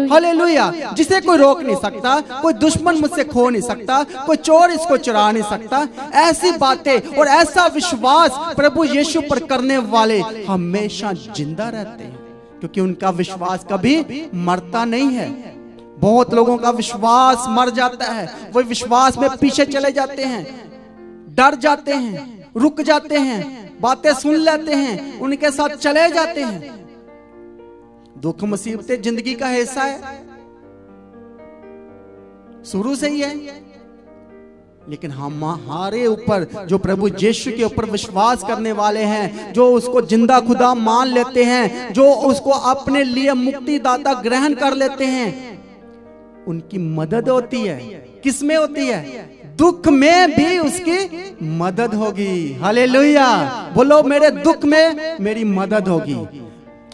hallelujah. जिसे कोई रोक नहीं सकता, कोई दुश्मन मुझसे खो नहीं सकता, कोई चोर इसको चुरा नहीं सकता। ऐसी बातें और ऐसा विश्वास प्रभु यीशु पर करने वाले हमेशा जिंदा रहते हैं, क्योंकि उनका विश्वास कभी मरता नहीं है। बहुत लोगों का विश्वास मर जाता है, वो विश्वास में पीछे चले जाते हैं, डर जाते हैं, रुक जाते हैं, बातें सुन लेते हैं, उनके साथ चले जाते हैं। दुख मुसीबतें जिंदगी का हिस्सा है, शुरू से ही है, लेकिन हमारे ऊपर जो प्रभु यीशु के ऊपर विश्वास करने वाले हैं, जो उसको जिंदा खुदा मान लेते हैं, जो उसको अपने लिए मुक्तिदाता ग्रहण कर लेते हैं, उनकी मदद होती है। किसमें होती है? दुख में भी उसकी मदद होगी। हालेलुया, बोलो मेरे दुख में मेरी मदद होगी,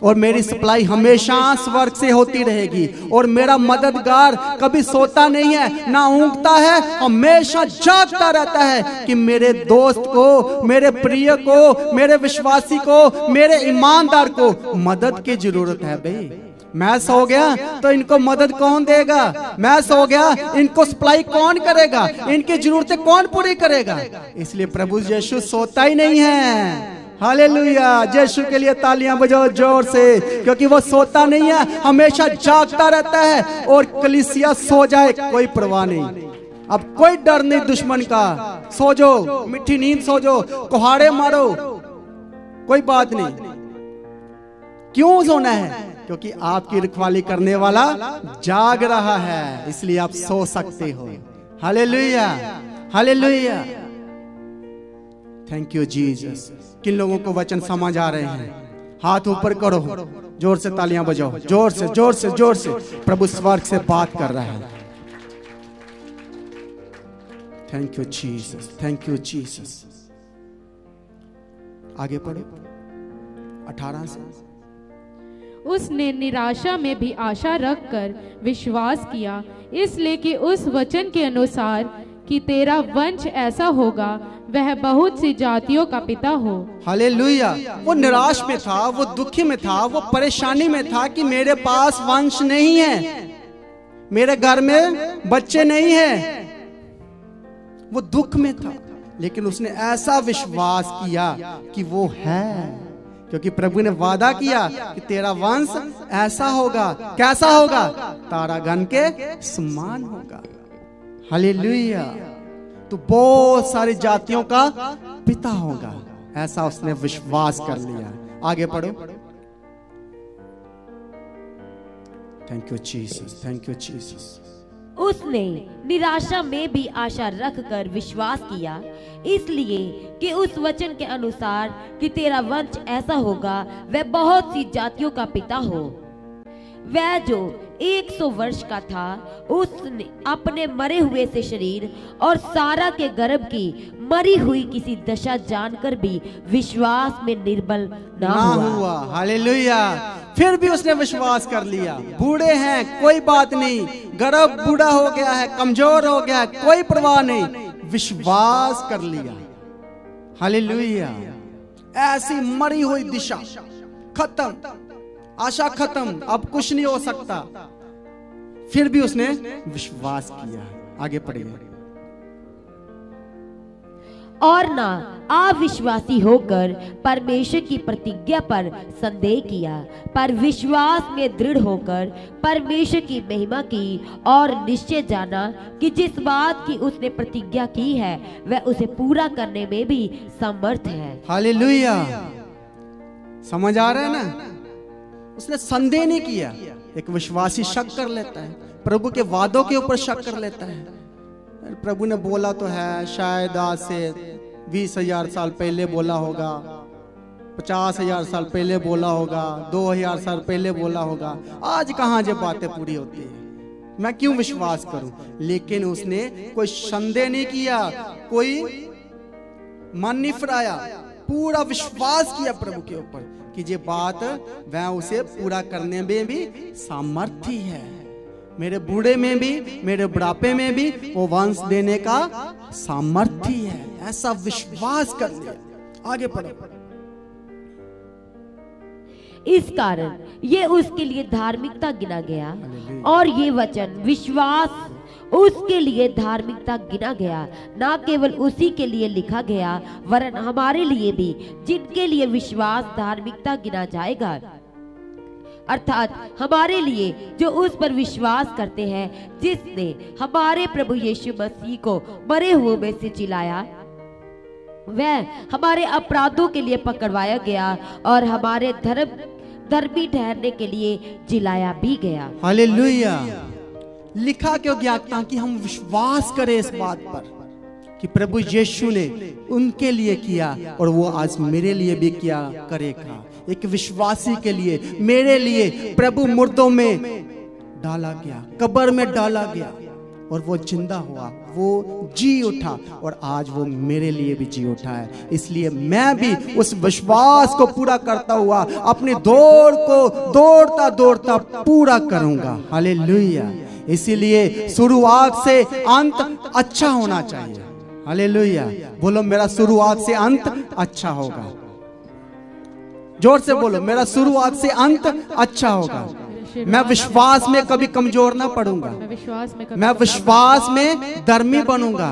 और मेरी सप्लाई हमेशा स्वर्ग से होती रहेगी, और मेरा मददगार कभी सोता नहीं है, ना ऊँगता है, हमेशा जागता रहता है कि मेरे दोस्त को, मेरे प्रिय को, मेरे विश्वासी को, मेरे ईमानदार को मदद की जरूरत है। भाई मैं सो गया तो इनको मदद कौन देगा? मैं सो गया इनको सप्लाई कौन करेगा? इनकी जरूरतें कौन पूरी करेगा? इसलिए प्रभु यीशु सोता ही नहीं है। हालेलुया, यीशु के लिए तालियां बजाओ जोर से, क्योंकि वो सोता नहीं है, हमेशा जागता रहता है। और कलीसिया सो जाए कोई परवाह नहीं, अब कोई डर नहीं दुश्मन का। सो जाओ, मीठी नींद सो जाओ, कुहाड़े मारो, कोई बात नहीं। क्यों सोना है? क्योंकि आपकी रखवाली करने वाला जाग रहा है, इसलिए आप सो सकते हो। Hallelujah, hallelujah, thank you Jesus. किन लोगों को वचन समझ आ रहे हैं? हाथ ऊपर करो, जोर से तालियां बजाओ, जोर से, जोर से, जोर से। प्रभु स्वर्ग से बात कर रहा है। Thank you Jesus, thank you Jesus. आगे पढ़ो 18 से। उसने निराशा में भी आशा रखकर विश्वास किया, इसलिए कि उस वचन के अनुसार कि तेरा वंश ऐसा होगा, वह बहुत सी जातियों का पिता हो। हालेलुया, वो निराश में था, वो दुखी में था, वो परेशानी में था कि मेरे पास वंश नहीं है, मेरे घर में बच्चे नहीं हैं। वो दुख में था, लेकिन उसने ऐसा विश्वास किया कि वो है, क्योंकि प्रभु ने वादा किया कि तेरा वंश ऐसा होगा। कैसा होगा? तारागण के समान होगा। हालेलुया। तो बहुत सारी जातियों का पिता होगा, ऐसा उसने विश्वास कर लिया। आगे पढ़ो। Thank you Jesus, thank you Jesus. उसने निराशा में भी आशा रखकर विश्वास किया, इसलिए कि उस वचन के अनुसार कि तेरा वंश ऐसा होगा, वह बहुत सी जातियों का पिता हो। वह जो 100 वर्ष का था, उसने अपने मरे हुए से शरीर और सारा के गर्भ की मरी हुई किसी दशा जानकर भी विश्वास में निर्बल ना हुआ। हालेलुया। फिर भी उसने विश्वास कर लिया। बूढ़े हैं, कोई बात नहीं, गर्भ बूढ़ा हो गया है, कमजोर हो गया है, कोई परवाह नहीं, विश्वास कर लिया। हालेलुया। ऐसी मरी हुई दिशा खत्म, आशा खत्म, अब कुछ नहीं हो सकता, फिर भी उसने विश्वास किया। आगे पढ़िए। और ना अविश्वासी होकर परमेश्वर की प्रतिज्ञा पर संदेह किया, पर विश्वास में दृढ़ होकर परमेश्वर की महिमा की और निश्चय जाना कि जिस बात की उसने प्रतिज्ञा की है वह उसे पूरा करने में भी समर्थ है। हालेलुया। समझ आ रहा है ना? उसने संदेह नहीं किया। एक विश्वासी शक कर लेता है, प्रभु के वादों के ऊपर शक कर लेता है। प्रभु ने बोला तो है, शायद आज से 20,000 साल पहले बोला होगा, 50,000 साल पहले बोला होगा, 2,000 साल पहले बोला होगा, आज कहाँ जब बातें पूरी होती है, मैं क्यों विश्वास करूं? लेकिन उसने कोई संदेह नहीं किया, कोई मन नहीं फिराया, पूरा विश्वास किया प्रभु के ऊपर कि ये बात वह उसे पूरा करने में भी सामर्थ्य है। मेरे बूढ़े में भी, मेरे बुढ़ापे में भी वो वंश देने का सामर्थ्य है, ऐसा विश्वास कर लिया। आगे पढ़ो। इस कारण ये उसके लिए धार्मिकता गिना गया, और ये वचन विश्वास उसके लिए धार्मिकता गिना गया। ना केवल उसी के लिए लिखा गया, वरन हमारे लिए भी, जिनके लिए विश्वास धार्मिकता गिना जाएगा, अर्थात हमारे लिए जो उस पर विश्वास करते हैं जिसने हमारे प्रभु यीशु मसीह को मरे हुए में से जिलाया। वह हमारे अपराधों के लिए पकड़वाया गया और हमारे धर्मी ठहरने के लिए जिलाया भी गया। हालेलुया। लिखा क्यों गया? ताकि हम विश्वास करें इस बात पर कि प्रभु यीशु ने उनके लिए किया और वो आज मेरे लिए भी किया करेगा। एक विश्वासी के लिए, मेरे लिए प्रभु मुर्दों में डाला गया, कब्र में डाला गया और वो जिंदा हुआ, वो जी उठा और आज वो मेरे लिए भी जी उठा है। इसलिए मैं भी उस विश्वास को पूरा करता हुआ अपनी दौड़ को दौड़ता दौड़ता पूरा करूंगा। हालेलुया। इसीलिए शुरुआत से अंत अच्छा होना चाहिए। हालेलुया। बोलो, मेरा शुरुआत से अंत अच्छा होगा। जोर से बोलो, मेरा शुरुआत से अंत अच्छा होगा। मैं विश्वास में कभी कमजोर ना पड़ूंगा, मैं विश्वास में धर्मी बनूंगा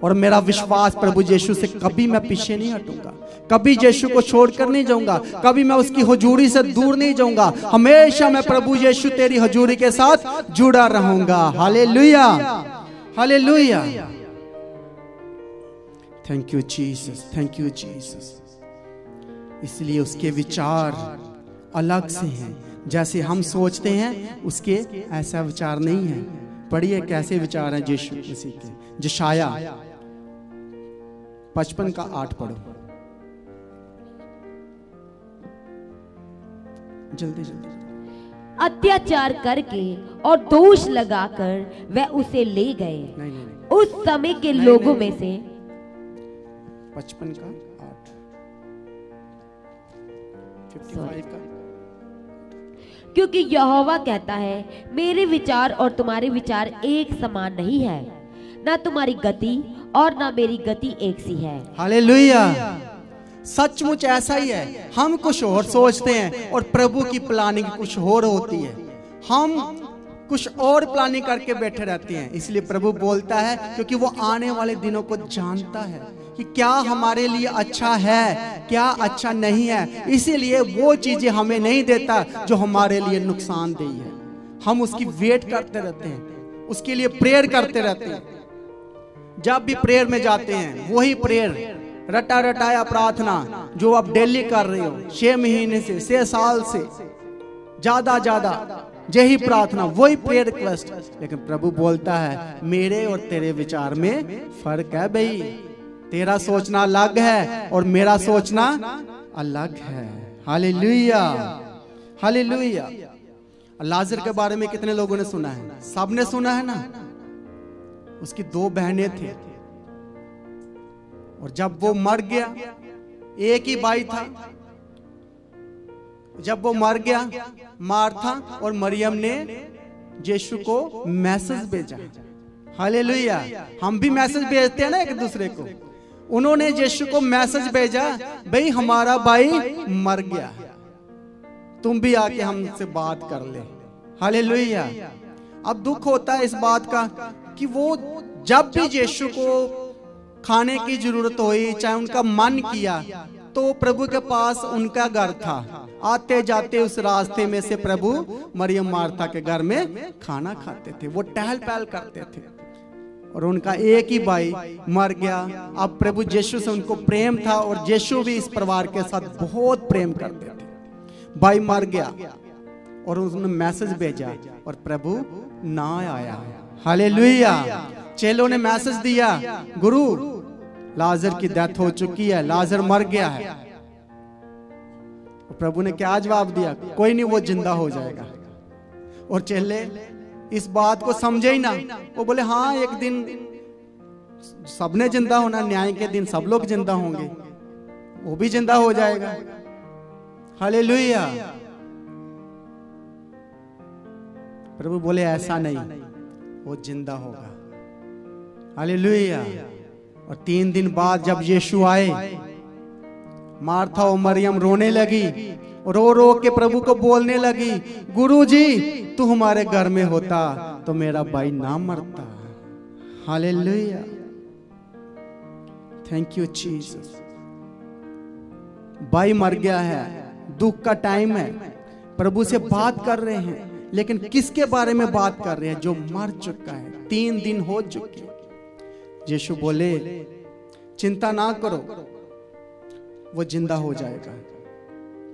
और मेरा विश्वास प्रभु यीशु से कभी मैं पीछे नहीं हटूंगा, कभी यीशु को छोड़कर नहीं जाऊंगा, कभी मैं उसकी हुजूरी से दूर नहीं जाऊंगा। हमेशा मैं प्रभु यीशु तेरी हुजूरी के साथ जुड़ा रहूंगा। Hallelujah, hallelujah. Thank you Jesus, thank you Jesus. इसलिए उसके विचार अलग से हैं, जैसे हम सोचते हैं उसके ऐसा विचार नहीं है। पढ़िए कैसे विचार हैं यीशु मसीह के। यशाया 55:8 पढ़ो, जल्दी जल्दी। अत्याचार करके और दोष लगाकर वह उसे ले गए। नहीं। उस समय के लोगों में से 55:8 55 का। क्योंकि यहोवा कहता है, मेरे विचार और तुम्हारे विचार एक समान नहीं है, ना तुम्हारी गति और ना मेरी गति एक सी है। हालेलुया। सचमुच ऐसा ही है। हम कुछ और सोचते हैं और प्रभु की प्लानिंग कुछ और होती है। हम कुछ और प्लानिंग करके बैठे रहते हैं। इसलिए प्रभु बोलता है, क्योंकि वो आने वाले दिनों को जानता है कि क्या हमारे लिए अच्छा है, क्या अच्छा नहीं है। इसीलिए वो चीजें हमें नहीं देता जो हमारे लिए नुकसानदेह है। हम उसकी वेट करते रहते हैं, उसके लिए प्रेयर करते रहते हैं। जब भी प्रेयर में जाते हैं, वही प्रेयर रटा रटाया प्रार्थना जो आप डेली कर रहे हो, 6 महीने से, 6 साल से, ज्यादा यही प्रार्थना, वही प्रेयर रिक्वेस्ट। लेकिन प्रभु बोलता है, मेरे और तेरे विचार में फर्क है भाई। तेरा सोचना अलग है और मेरा सोचना अलग है। Hallelujah, hallelujah. लाजर के बारे में कितने लोगों ने सुना है? सबने सुना है ना। उसकी 2 बहनें थी और जब वो मर गया, एक ही भाई था, जब वो मर गया, मार्था और मरियम ने यीशु को मैसेज भेजा। हालेलुया। हम भी मैसेज भेजते हैं ना एक दूसरे को। उन्होंने यीशु को मैसेज भेजा, भाई हमारा भाई मर गया, तुम भी आके हमसे बात कर ले। हालेलुया। अब दुख होता है इस बात का कि वो जब भी यीशु को खाने की जरूरत हुई, चाहे उनका मन किया, तो प्रभु के पास उनका घर था। आते जाते उस रास्ते में से प्रभु मरियम मार्था के घर में खाना खाते थे। वो टहल पहल करते थे और उनका एक ही भाई मर गया। अब प्रभु यीशु से उनको प्रेम था और यीशु भी इस परिवार के साथ बहुत प्रेम करते थे। भाई मर गया और उन्होंने मैसेज भेजा और प्रभु ना आया। हालेलुया। चेलों ने मैसेज दिया, गुरु लाजर की डेथ हो चुकी है, लाजर मर गया है। प्रभु ने क्या जवाब दिया? कोई नहीं, वो जिंदा हो जाएगा। और चेले इस बात को समझे ही ना। वो बोले हाँ, एक दिन सबने जिंदा होना, न्याय के दिन सब लोग जिंदा होंगे, वो भी जिंदा हो जाएगा। हालेलुया। प्रभु बोले ऐसा नहीं, वो जिंदा होगा। हालेलुया। और 3 दिन बाद जब यीशु आए, मार्था और मरियम रोने लगी, रो रो के प्रभु को बोलने लगी, गुरु जी तू हमारे घर में होता तो मेरा भाई ना मरता। हालेलुया। Thank you Jesus. भाई मर गया है, दुख का टाइम है, प्रभु से बात कर रहे हैं, लेकिन किसके बारे में बात कर रहे हैं? जो मर चुका है, 3 दिन हो चुके। यीशु बोले चिंता ना करो, वो जिंदा हो जाएगा।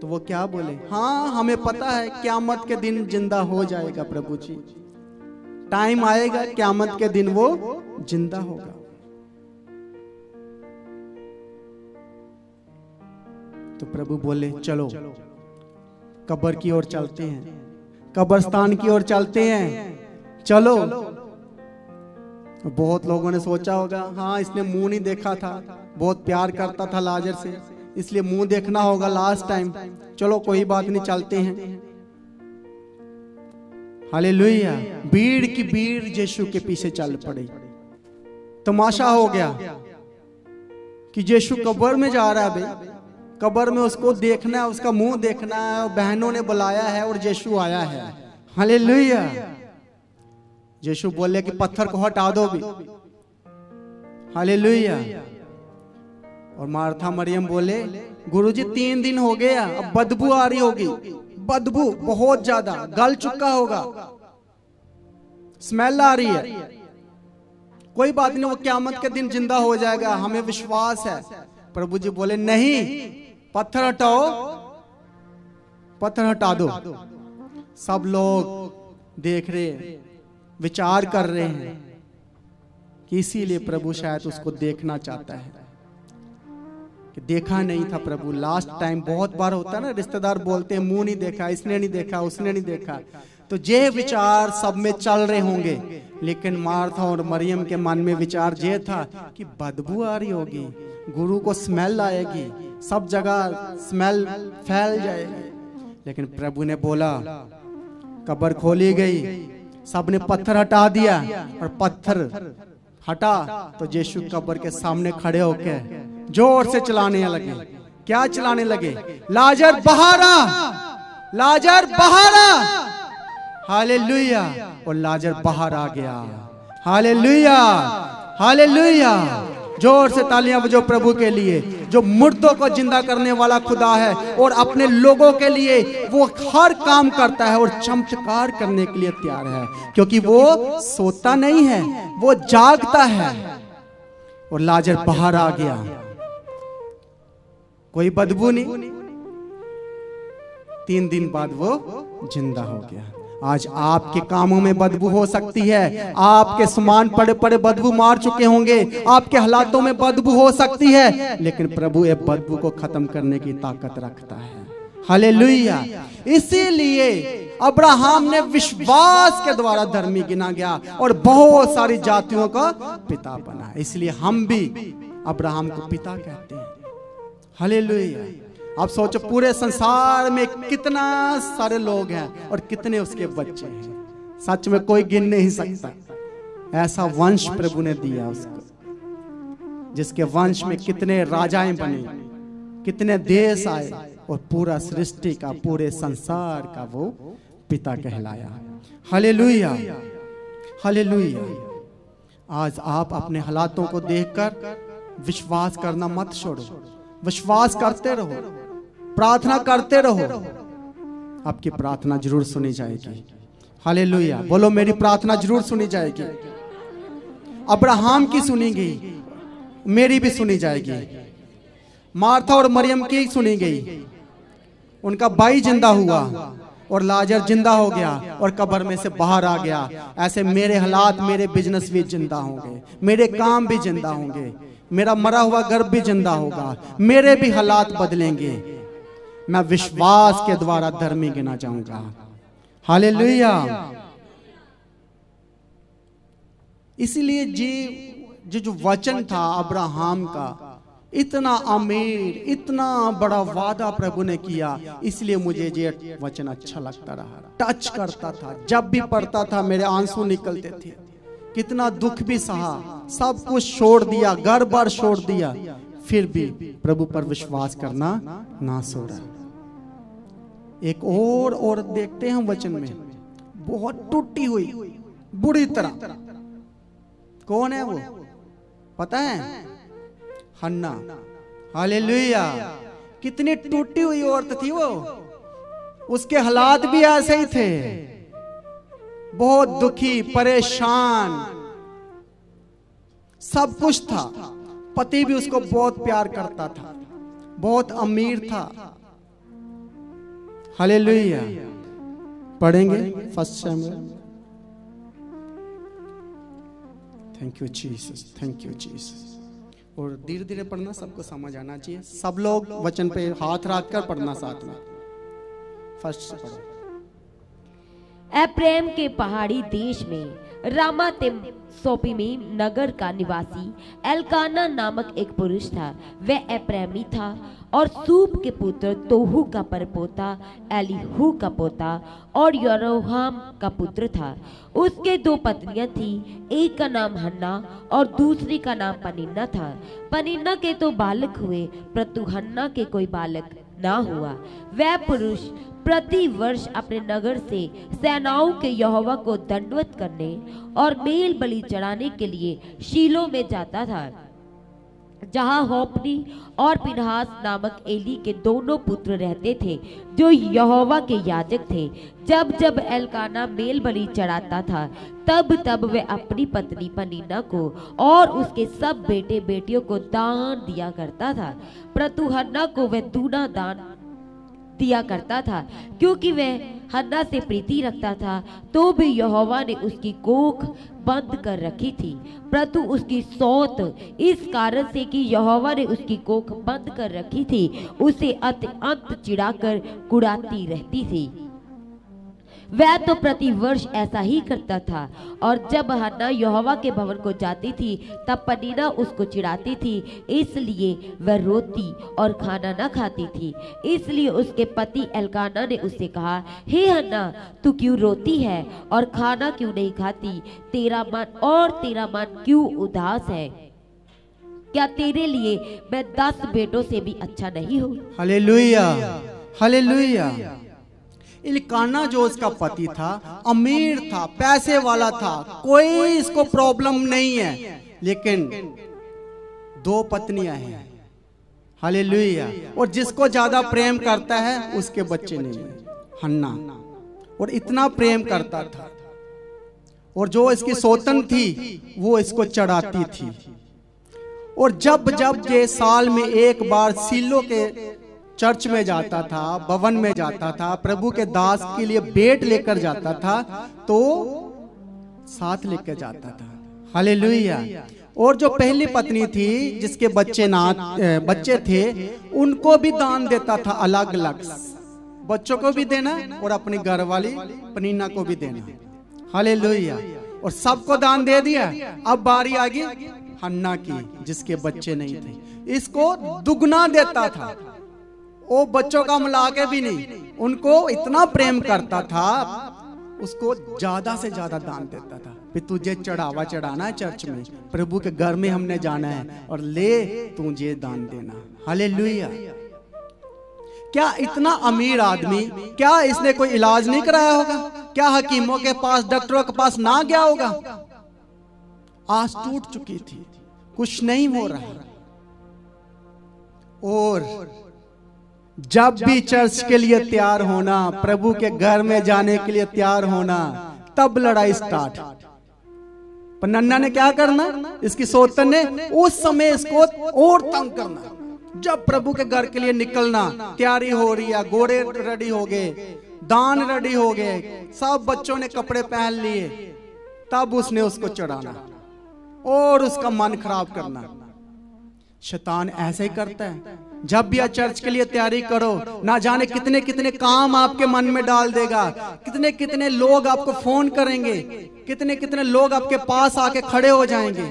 तो वो क्या बोले? हाँ हमें पता है क़यामत के दिन जिंदा हो जाएगा प्रभु जी, टाइम आएगा क़यामत के दिन वो जिंदा होगा। तो प्रभु बोले चलो कब्र की ओर चलते हैं, कब्रस्तान की ओर चलते हैं, चलो। बहुत लोगों ने सोचा होगा हाँ इसने मुंह नहीं देखा था, बहुत प्यार करता था लाजर से, इसलिए मुंह देखना होगा लास्ट टाइम, चलो कोई बात नहीं चलते हैं। हालेलुया। भीड़ की भीड़ यीशु के पीछे चल पड़ी। तमाशा हो गया कि यीशु कब्र में जा रहा है, भाई कब्र में उसको देखना है, उसका मुंह देखना है, बहनों ने बुलाया है और यीशु आया है। हालेलुया। यीशु बोले कि पत्थर को हटा दो भी। हालेलुया। और मार्था मरियम बोले गुरुजी 3 दिन हो गया, अब बदबू आ रही होगी, बदबू बहुत ज्यादा, गल चुका होगा, स्मेल आ रही है। कोई बात नहीं, वो क़यामत के दिन जिंदा हो जाएगा, हमें विश्वास है। प्रभु जी बोले नहीं, पत्थर हटाओ, पत्थर हटा दो। सब लोग देख रहे, विचार कर रहे हैं कि इसीलिए प्रभु शायद उसको देखना चाहता है कि देखा नहीं था प्रभु। लास्ट टाइम बहुत बार होता है ना, रिश्तेदार बोलते हैं मुंह नहीं देखा, इसने नहीं देखा, उसने नहीं देखा, तो ये विचार सब में चल रहे होंगे। लेकिन मार्था और मरियम के मन में विचार ये था कि बदबू आ रही होगी, गुरु को स्मेल आएगी, सब जगह स्मेल फैल जाएगी। लेकिन प्रभु ने बोला, कब्र खोली गई, सबने पत्थर हटा दिया और पत्थर हटा तो यीशु कब्र के सामने खड़े होकर जोर से चिल्लाने लगे। क्या चिल्लाने लगे? लाजर बाहर आ, लाजर बाहर आ। हालेलुया, और लाजर बाहर आ गया। Hallelujah, hallelujah. जोर से तालियां बजाओ प्रभु के लिए, जो मुर्दों को जिंदा करने वाला खुदा है और अपने लोगों के लिए वो हर काम करता है और चमत्कार करने के लिए तैयार है, क्योंकि वो सोता नहीं है, वो जागता है। और लाजर बाहर आ गया, कोई बदबू नहीं, 3 दिन बाद वो जिंदा हो गया। आज आपके कामों में बदबू हो सकती है, आपके सामान पड़े पड़े बदबू मार चुके होंगे, आपके हालातों में बदबू हो सकती है, लेकिन प्रभु ये बदबू को खत्म करने की ताकत रखता है। हालेलुया। इसीलिए अब्राहम ने विश्वास के द्वारा धर्मी गिना गया और बहुत सारी जातियों का पिता बना। इसलिए हम भी अब्राहम को पिता कहते हैं। हालेलुया। आप सोचो पूरे संसार में कितना सारे लोग हैं और कितने उसके बच्चे हैं, सच में कोई गिन नहीं सकता। ऐसा वंश प्रभु ने दिया उसको, जिसके वंश में कितने राजाएं बने, कितने देश आए और पूरा सृष्टि का, पूरे संसार का वो पिता कहलाया। Hallelujah, hallelujah. आज आप अपने हालातों को देखकर विश्वास करना मत छोड़ो, विश्वास करते रहो, प्रार्थना करते रहो, आपकी प्रार्थना जरूर सुनी जाएगी। हालेलुया। बोलो मेरी प्रार्थना जरूर सुनी जाएगी। अब्राहम की सुनी गई, मेरी भी सुनी जाएगी। मार्था और मरियम की सुनी गई, उनका भाई जिंदा हुआ और लाजर जिंदा हो गया और कब्र में से बाहर आ गया। ऐसे मेरे हालात, मेरे बिजनेस भी जिंदा होंगे, मेरे काम भी जिंदा होंगे, मेरा मरा हुआ घर भी जिंदा होगा, मेरे भी हालात बदलेंगे। मैं विश्वास के द्वारा धर्मी गिना जाऊंगा। हालेलुया। इसीलिए जो वचन था अब्राहम का, इतना अमीर, इतना बड़ा वादा प्रभु ने किया, इसलिए मुझे ये वचन अच्छा लगता रहा, टच करता था। जब भी पढ़ता था मेरे आंसू निकलते थे। कितना दुख भी सहा, सब कुछ छोड़ दिया, घर बार छोड़ दिया, फिर भी प्रभु पर विश्वास करना ना छोड़ा। एक और औरत देखते हैं वचन में, बहुत टूटी हुई बुरी तरह। कौन है वो पता है? हन्ना। हालेलुया। कितनी टूटी हुई औरत थी वो, उसके हालात भी ऐसे ही थे, बहुत दुखी, परेशान, सब कुछ था। पति भी उसको बहुत प्यार करता था, बहुत अमीर था। हालेलुया। पढ़ेंगे 1 शमूएल। Thank you Jesus, thank you Jesus. और धीरे धीरे पढ़ना, सबको समझ आना चाहिए। सब लोग वचन पे हाथ रखकर पढ़ना साथ में। फर्स्ट पढ़ो। एप्रैम के पहाड़ी देश में रामातिम सोपीमीम नगर का निवासी एल्काना नामक एक पुरुष था। वह एप्रैमी था और सूप के पुत्र तोहू का परपोता, एलीहू का पोता और यरोहाम का पुत्र था। उसके 2 पत्नियां थी, एक का नाम हन्ना और दूसरी का नाम पनिन्ना था। पनिन्ना के तो बालक हुए, परंतु हन्ना के कोई बालक ना हुआ। वह पुरुष प्रति वर्ष अपने नगर से सेनाओं के यहोवा को दंडवत करने और मेल बलि चढ़ाने के लिए शीलो में जाता था, जहां होपनी और पिनहास नामक एली के दोनों पुत्र रहते थे, जो यहोवा के याजक थे। जब जब एल्काना मेल बलि चढ़ाता था, तब तब वह अपनी पत्नी पनिन्ना को और उसके सब बेटे बेटियों को दान दिया करता था, परंतु हन्ना को वह दूना दान दिया करता था, क्योंकि वह हन्ना से प्रीति रखता था। तो भी यहोवा ने उसकी कोख बंद कर रखी थी, परंतु उसकी सौत इस कारण से कि यहोवा ने उसकी कोख बंद कर रखी थी, उसे अंत चिढ़ाकर कुड़ाती रहती थी। वह तो प्रति वर्ष ऐसा ही करता था, और जब हन्ना यहोवा के भवन को जाती थी, तब पनिन्ना उसको चिढ़ाती थी, इसलिए वह रोती और खाना न खाती थी। इसलिए उसके पति एल्काना ने उससे कहा, हे हन्ना, तू क्यों रोती है और खाना क्यों नहीं खाती? तेरा मन क्यों उदास है? क्या तेरे लिए मैं 10 बेटों से भी अच्छा नहीं हूँ? Hallelujah, hallelujah. इल्काना जो उसका पति था अमीर था, पैसे वाला था, कोई इसको प्रॉब्लम नहीं है, लेकिन 2 पत्नियां हैं। हालेलुया। और जिसको ज्यादा प्रेम करता है उसके बच्चे नहीं है, हन्ना। और इतना प्रेम करता था, और जो इसकी सौतन थी वो इसको चढ़ाती थी। और जब जब ये साल में एक बार सीलो के चर्च में जाता था, भवन में जाता था, प्रभु के दास के लिए भेंट लेकर जाता था, तो साथ लेकर जाता था। हालेलुया। और जो पहली पत्नी थी जिसके बच्चे थे, उनको भी दान देता था, अलग अलग बच्चों को भी देना और अपनी घर वाली पनीना को भी देना। हालेलुया। और सबको दान दे दिया। अब बारी आ गई हन्ना की, जिसके बच्चे नहीं थे। इसको दुगना देता था, वो बच्चों का मिला के भी नहीं, उनको इतना प्रेम करता था, उसको ज्यादा से ज्यादा दान देता था। फिर तुझे चढ़ावा चढ़ाना है चर्च में, प्रभु के घर में हमने जाना है, और ले तुझे दान देना। हालेलुया। क्या इतना अमीर आदमी, क्या इसने कोई इलाज नहीं कराया होगा? क्या हकीमों के पास, डॉक्टरों के पास ना गया होगा? आस टूट चुकी थी, कुछ नहीं हो रहा। और जब भी चर्च के लिए तैयार होना, प्रभु के घर में जाने के लिए तैयार होना, तब लड़ाई स्टार्ट। पर नन्ना ने क्या करना, इसकी सौतन ने उस समय इसको और तंग करना। जब प्रभु के घर के लिए निकलना, तैयारी हो रही है, घोड़े रेडी हो गए, दान रेडी हो गए, सब बच्चों ने कपड़े पहन लिए, तब उसने उसको चढ़ाना और उसका मन खराब करना। शैतान ऐसे ही करता है। जब भी आप चर्च के लिए तैयारी करो, ना जाने कितने कितने काम आपके मन में डाल देगा, कितने कितने लोग आपको फोन करेंगे, कितने कितने लोग आपके पास आके खड़े हो जाएंगे।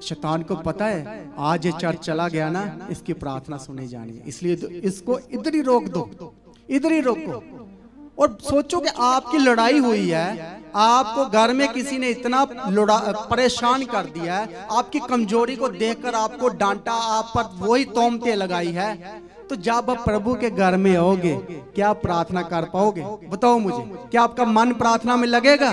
शैतान को पता है आज ये चर्च चला गया ना, इसकी प्रार्थना सुनी जानी है, इसलिए इसको इधर ही रोक दो, इधर ही रोको। और सोचो कि आपकी लड़ाई हुई है, आपको घर में किसी ने इतना परेशान कर दिया है, आपकी कमजोरी को देखकर आपको डांटा, आप पर वही तोहमतें लगाई है, तो जब आप प्रभु के घर में आओगे, क्या प्रार्थना कर पाओगे? बताओ मुझे, क्या आपका मन प्रार्थना में लगेगा?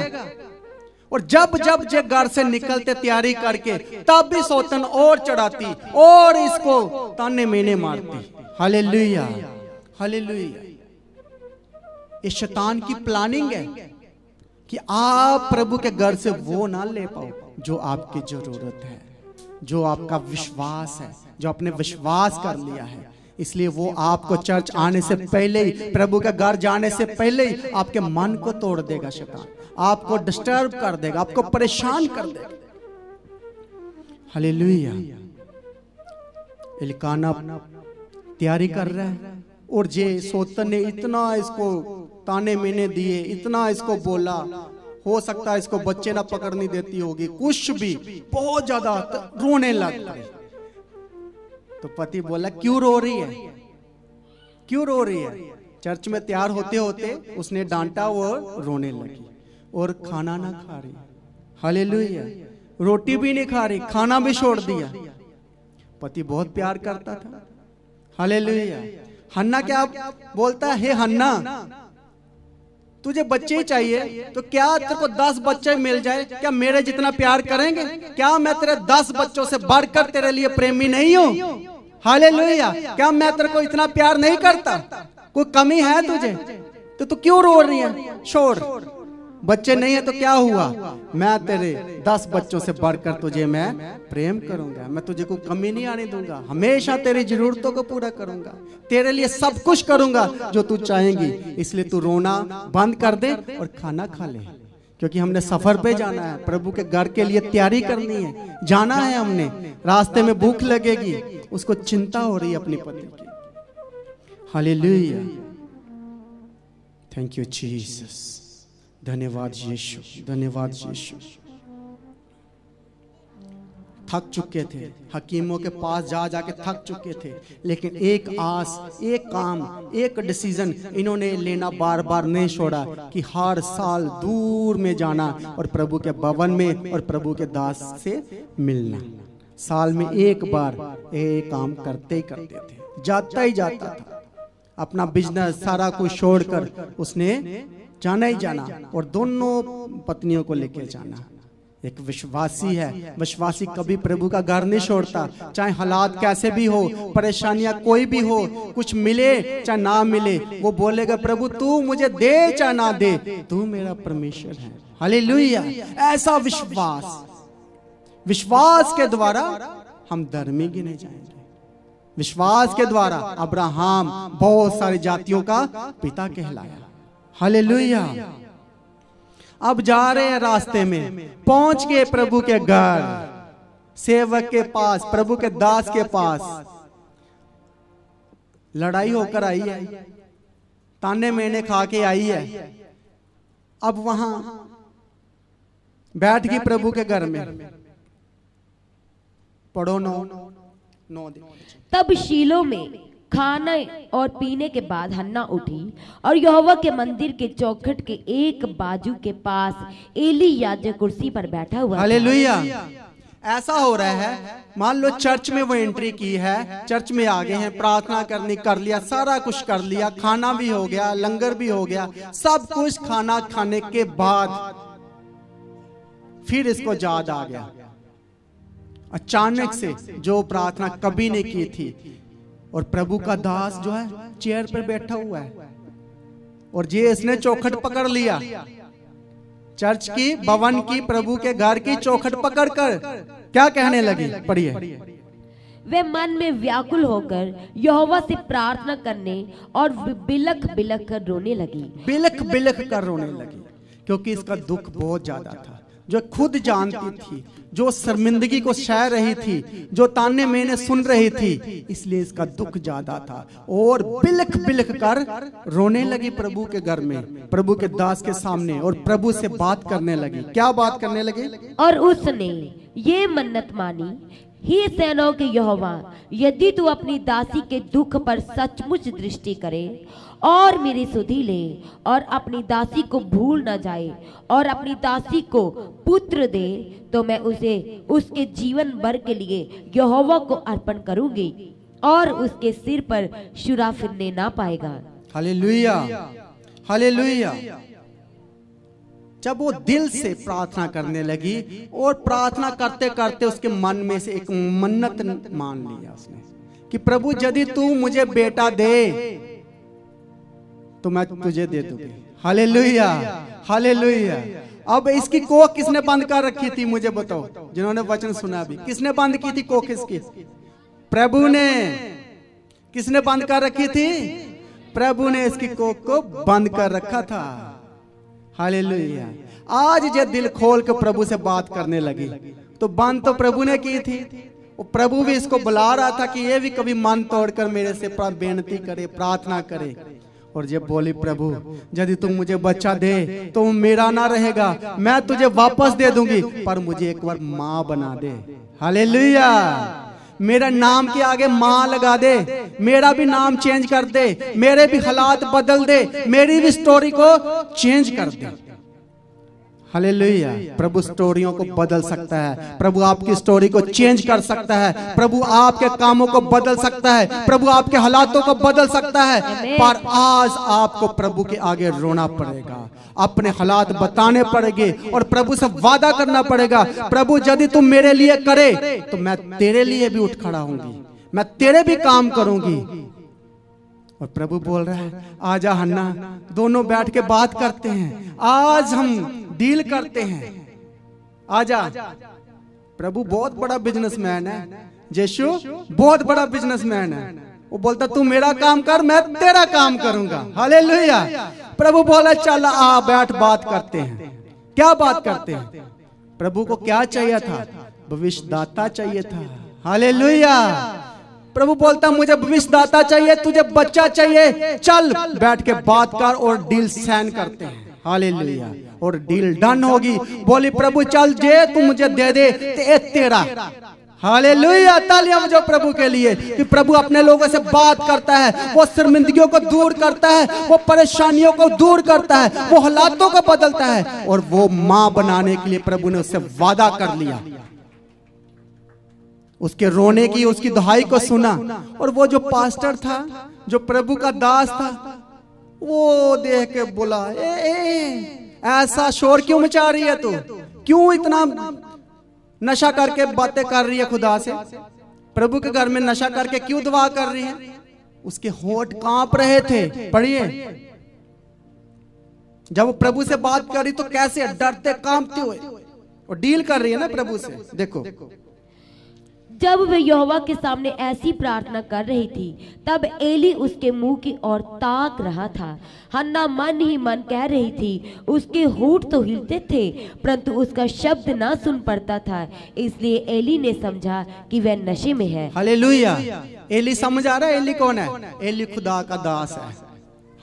और जब जब जे घर से निकलते तैयारी करके, तब भी सौतन और चढ़ाती और इसको ताने मेने मारती। Hallelujah, hallelujah. ये शैतान की प्लानिंग है कि आप प्रभु के घर से वो ना ले पाओ जो आपकी जरूरत है, जो आपका विश्वास है, जो आपने विश्वास कर लिया है। इसलिए वो आपको चर्च आने से पहले ही, प्रभु के घर जाने से पहले ही आपके मन को तोड़ देगा। शैतान आपको डिस्टर्ब कर देगा, आपको परेशान कर देगा। हालेलुया। इल्काना तैयारी कर रहा है, और जे सौतन ने इतना इसको ताने मेने दिए, इतना इसको बोला, हो सकता है इसको बच्चे ना पकड़नी देती होगी, कुछ भी, बहुत ज्यादा रोने लग गए। तो पति बोला, क्यों रो रही है, क्यों रो रही है? चर्च में तैयार होते होते उसने डांटा, वो रोने लगी और खाना ना खा रही। हालेलुया। रोटी भी नहीं खा रही, खाना भी छोड़ दिया। पति बहुत प्यार करता था। हालेलुया। हन्ना क्या बोलता है, हे हन्ना, तुझे बच्चे ही चाहिए, तो क्या तेरे को 10 बच्चे मिल जाए, क्या मेरे जितना प्यार करेंगे? क्या मैं तेरे 10 बच्चों से बढ़कर तेरे लिए प्रेमी नहीं हूँ? हालेलुया। क्या मैं तेरे को इतना प्यार नहीं करता? कोई कमी है तुझे? तो तू क्यों रो रही है? छोड़, बच्चे नहीं है तो क्या हुआ, मैं तेरे 10 बच्चों से बढ़कर तुझे मैं प्रेम करूंगा, मैं तुझे कोई कमी नहीं आने दूंगा, हमेशा तेरी जरूरतों को पूरा करूंगा, तेरे लिए सब कुछ करूंगा जो तू चाहेंगी। इसलिए तू रोना बंद कर दे और खाना खा ले, क्योंकि हमने सफर पे जाना है, प्रभु के घर के लिए तैयारी करनी है, जाना है हमने, रास्ते में भूख लगेगी। उसको चिंता हो रही है अपनी पत्नी की। हालेलुया। Thank you Jesus. धन्यवाद यीशु, धन्यवाद यीशु। थक चुके थे, हकीमों के पास जा जाके थक चुके थे, लेकिन एक आस, एक काम, एक डिसीजन इन्होंने लेना बार बार नहीं छोड़ा कि हर साल दूर में जाना और प्रभु के भवन में और प्रभु के दास से मिलना। साल में एक बार एक काम करते ही करते थे, जाता ही जाता था। अपना बिजनेस सारा कुछ छोड़कर उसने जाना ही जाना और दोनों पत्नियों को लेके जाना। एक विश्वासी है, विश्वासी कभी प्रभु का घर नहीं छोड़ता, चाहे हालात कैसे भी हो, परेशानियां कोई भी हो, कुछ मिले चाहे ना मिले, वो बोलेगा प्रभु तू मुझे दे चाहे ना दे, तू मेरा परमेश्वर है। हालेलुया। ऐसा विश्वास, विश्वास के द्वारा हम धर्मी गिने जाएंगे। विश्वास के द्वारा अब्राहम बहुत सारी जातियों का पिता कहलाया। हालेलुया। अब जा रहे हैं रास्ते में, पहुंच गए प्रभु के घर, सेवक के पास, प्रभु के दास के पास। लड़ाई होकर आई है, ताने मेने खा के आई है। अब वहां बैठ गई प्रभु के घर में। पढ़ो 9 दिन। तब शीलो में खाने और पीने के बाद हन्ना उठी और यहोवा के मंदिर के चौखट के एक बाजू के पास एली याजक कुर्सी पर बैठा हुआ। हालेलुया। ऐसा हो रहा है, मान लो चर्च में वो एंट्री की है, चर्च में आ गए हैं, प्रार्थना करनी कर लिया, सारा कुछ कर लिया, खाना भी हो गया, लंगर भी हो गया, सब कुछ खाना खाने के बाद फिर इसको याद आ गया अचानक से जो प्रार्थना कभी नहीं की थी, और प्रभु का दास जो है चेयर पर बैठा हुआ है और ये इसने चौखट पकड़ लिया, चर्च की, भवन की, प्रभु के घर की चौखट पकड़कर क्या कहने लगी? पढ़िए। वे मन में व्याकुल होकर यहोवा से प्रार्थना करने और बिलख बिलख कर रोने लगी। बिलख बिलख कर रोने लगी क्योंकि इसका दुख बहुत ज्यादा था, जो खुद जानती थी, जो शर्मिंदगी को सह रही थी, जो ताने मेने सुन रही थी, इसलिए इसका दुख ज्यादा था और बिलख बिलख कर रोने लगी प्रभु के घर में, प्रभु के दास के सामने, और प्रभु से बात करने लगी। क्या बात करने लगी? और उसने ये मन्नत मानी, हे सेनाओं के यहोवा, यदि तू अपनी दासी के दुख पर सचमुच दृष्टि करे और मेरी सुधि ले और अपनी दासी को भूल न जाए और अपनी दासी को पुत्र दे, तो मैं उसे उसके जीवन भर के लिए यहोवा को अर्पण करूंगी और उसके सिर पर शुरा फिरने ना पाएगा। Hallelujah, hallelujah. जब वो दिल से प्रार्थना करने लगी और प्रार्थना करते करते उसके मन में से एक मन्नत मान लिया उसने कि प्रभु यदि तू मुझे बेटा दे तो मैं तुझे दे दूंगी। Hallelujah, hallelujah. अब इसकी कोख किसने बंद कर रखी थी? मुझे बताओ, जिन्होंने वचन सुना अभी, किसने बंद की थी कोख इसकी? प्रभु ने। किसने बंद कर रखी थी? प्रभु ने इसकी कोख को बंद कर रखा था। हालेलुया। आज ये दिल खोल के प्रभु से बात करने लगी, तो बंद तो प्रभु ने की थी, वो प्रभु भी इसको बुला रहा था कि ये भी कभी मन तोड़कर मेरे से बेनती करे, प्रार्थना करे। और ये बोली, प्रभु यदि तुम मुझे बच्चा दे तो मेरा ना रहेगा, मैं तुझे वापस दे दूंगी, पर मुझे एक बार माँ बना दे। हालेलुया। मेरा नाम के आगे माँ लगा दे, मेरा भी नाम चेंज कर दे, मेरे भी हालात बदल दे, मेरी भी स्टोरी को चेंज कर दे। हालेलुया। प्रभु स्टोरियों को बदल सकता है, प्रभु आपकी स्टोरी को चेंज कर सकता है, प्रभु आपके कामों को बदल सकता है, प्रभु आपके हालातों को बदल सकता है। पर आज आपको प्रभु के आगे रोना पड़ेगा, अपने हालात बताने पड़ेंगे और प्रभु से वादा करना पड़ेगा, प्रभु यदि तुम मेरे लिए करे तो मैं तेरे लिए भी उठ खड़ा होंगी, मैं तेरे भी काम करूंगी। और प्रभु बोल रहा है, आजा हन्ना, दोनों बैठ के बात करते हैं, आज हम डील करते हैं, आजा। प्रभु बहुत बड़ा बिजनेसमैन है, यीशु बहुत बड़ा बिजनेसमैन है। वो बोलता तू मेरा काम कर, मैं तेरा काम करूंगा। हालेलुया। प्रभु बोला चल आ बैठ बात करते हैं। क्या बात करते हैं? प्रभु को क्या चाहिए था? भविष्यदाता चाहिए था। हालेलुया। प्रभु बोलता मुझे भविष्यदाता चाहिए, तुझे बच्चा चाहिए, चल बैठ के बात कर और डील साइन करते हैं। हालेलुया। और डील डन होगी। बोली प्रभु चल जे तू मुझे दे दे ते तेरा। हालेलुया। तालियां बजाओ प्रभु के लिए कि प्रभु अपने लोगों से बात करता है, वो शर्मिंदगियों को दूर करता है, वो परेशानियों को दूर करता है, वो हालातों को बदलता है, और वो मां बनाने के लिए प्रभु ने उससे वादा कर लिया। उसके रोने की, उसकी दुहाई को सुना। और वो जो पास्टर था, जो प्रभु का दास था, वो देख के बोला, ऐसा शोर क्यों मचा रही है तू? क्यों इतना नशा करके बातें कर रही है खुदा से? प्रभु के घर में नशा करके क्यों दुआ कर रही है? उसके होंठ कांप रहे थे। पढ़िए, जब वो प्रभु से बात कर रही तो कैसे डरते कांपते हुए और डील कर रही है ना प्रभु से। देखो, जब वे यहोवा के सामने ऐसी प्रार्थना कर रही थी, तब एली उसके मुंह की ओर ताक रहा था। हन्ना मन ही मन कह रही थी, उसके होंठ तो हिलते थे परंतु उसका शब्द ना सुन पड़ता था। इसलिए एली ने समझा कि वह नशे में है। हालेलुया। एली समझ आ रहा है एली कौन है? एली खुदा का दास है।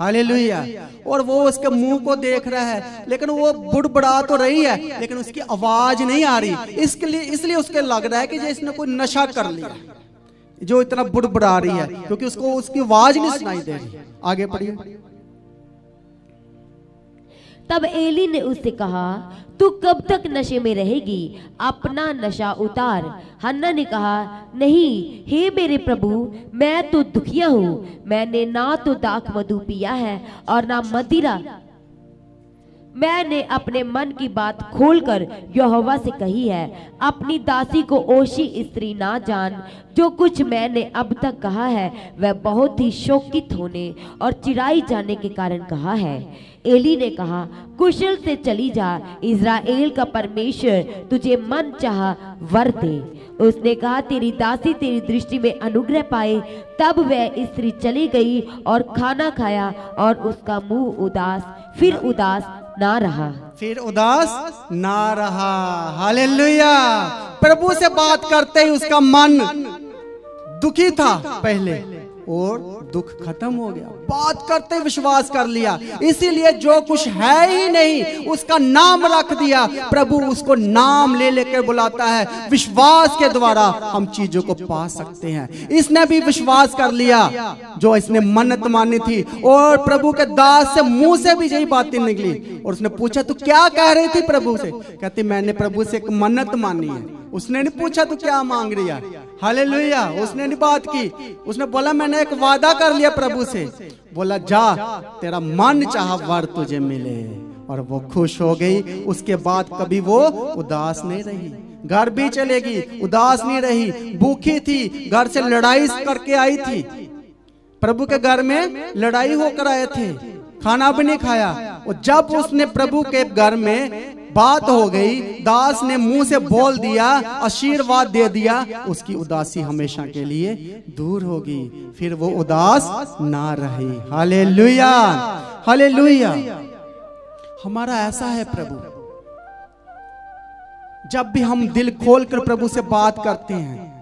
हालेलुया। और वो उसके मुंह को देख रहा है, लेकिन वो बुड़बुड़ा तो रही है, लेकिन उसकी आवाज नहीं आ रही। इसलिए उसके लग रहा है कि इसने कोई नशा कर लिया, जो इतना बुड़बुड़ा रही है, क्योंकि उसको उसकी आवाज नहीं सुनाई दे रही। आगे पढ़िए। तब एली ने उससे कहा, तू कब तक नशे में रहेगी? अपना नशा उतार। हन्ना ने कहा, नहीं हे मेरे प्रभु, मैं तो दुखिया हूँ। मैंने ना तो दाख मधु पिया है और ना मदिरा। मैंने अपने मन की बात खोलकर यहोवा से कही है। अपनी दासी को ओशी स्त्री ना जान। जो कुछ मैंने अब तक कहा है वह बहुत ही शोकित होने और चिढ़ाई जाने के कारण कहा है। एली ने कहा, कुशल से चली जा, इज़राइल का परमेश्वर तुझे मन चाहा वर दे। उसने कहा, तेरी दासी तेरी दृष्टि में अनुग्रह पाए। तब वह स्त्री चली गई और खाना खाया और उसका मुंह उदास फिर उदास ना रहा। फिर उदास ना रहा। हालेलुया। प्रभु से बात करते ही उसका मन दुखी था पहले, और दुख खत्म हो गया। बात करते विश्वास कर लिया, इसीलिए जो कुछ है ही नहीं उसका नाम रख दिया। प्रभु उसको नाम ले लेकर बुलाता है। विश्वास के द्वारा हम चीजों को पा सकते हैं। इसने भी विश्वास कर लिया जो इसने मन्नत मानी थी, और प्रभु के दास से मुंह से भी यही बातें निकली। और उसने पूछा, तू क्या कह रही थी प्रभु से? कहती, मैंने प्रभु से एक मन्नत मानी है। उसने नहीं पूछा तू क्या मांग रही है। हालेलुया। उसने नहीं बात की, उसने बोला मैंने एक वादा कर लिया प्रभु से। बोला, जा तेरा मन चाहा वर तुझे मिले। और वो खुश हो गई। उसके बाद कभी वो उदास नहीं रही। घर भी चलेगी, उदास नहीं रही। भूखी थी, घर से लड़ाई करके आई थी। प्रभु के घर में लड़ाई होकर आए थे, खाना भी नहीं खाया। और जब उसने प्रभु के घर में बात हो गई, दास ने मुंह से बोल दिया, आशीर्वाद दे दिया, उसकी उदासी हमेशा के लिए दूर होगी। फिर वो उदास ना रही। हालेलुया। हालेलुया। हमारा ऐसा है प्रभु, जब भी हम दिल खोलकर प्रभु से बात करते हैं,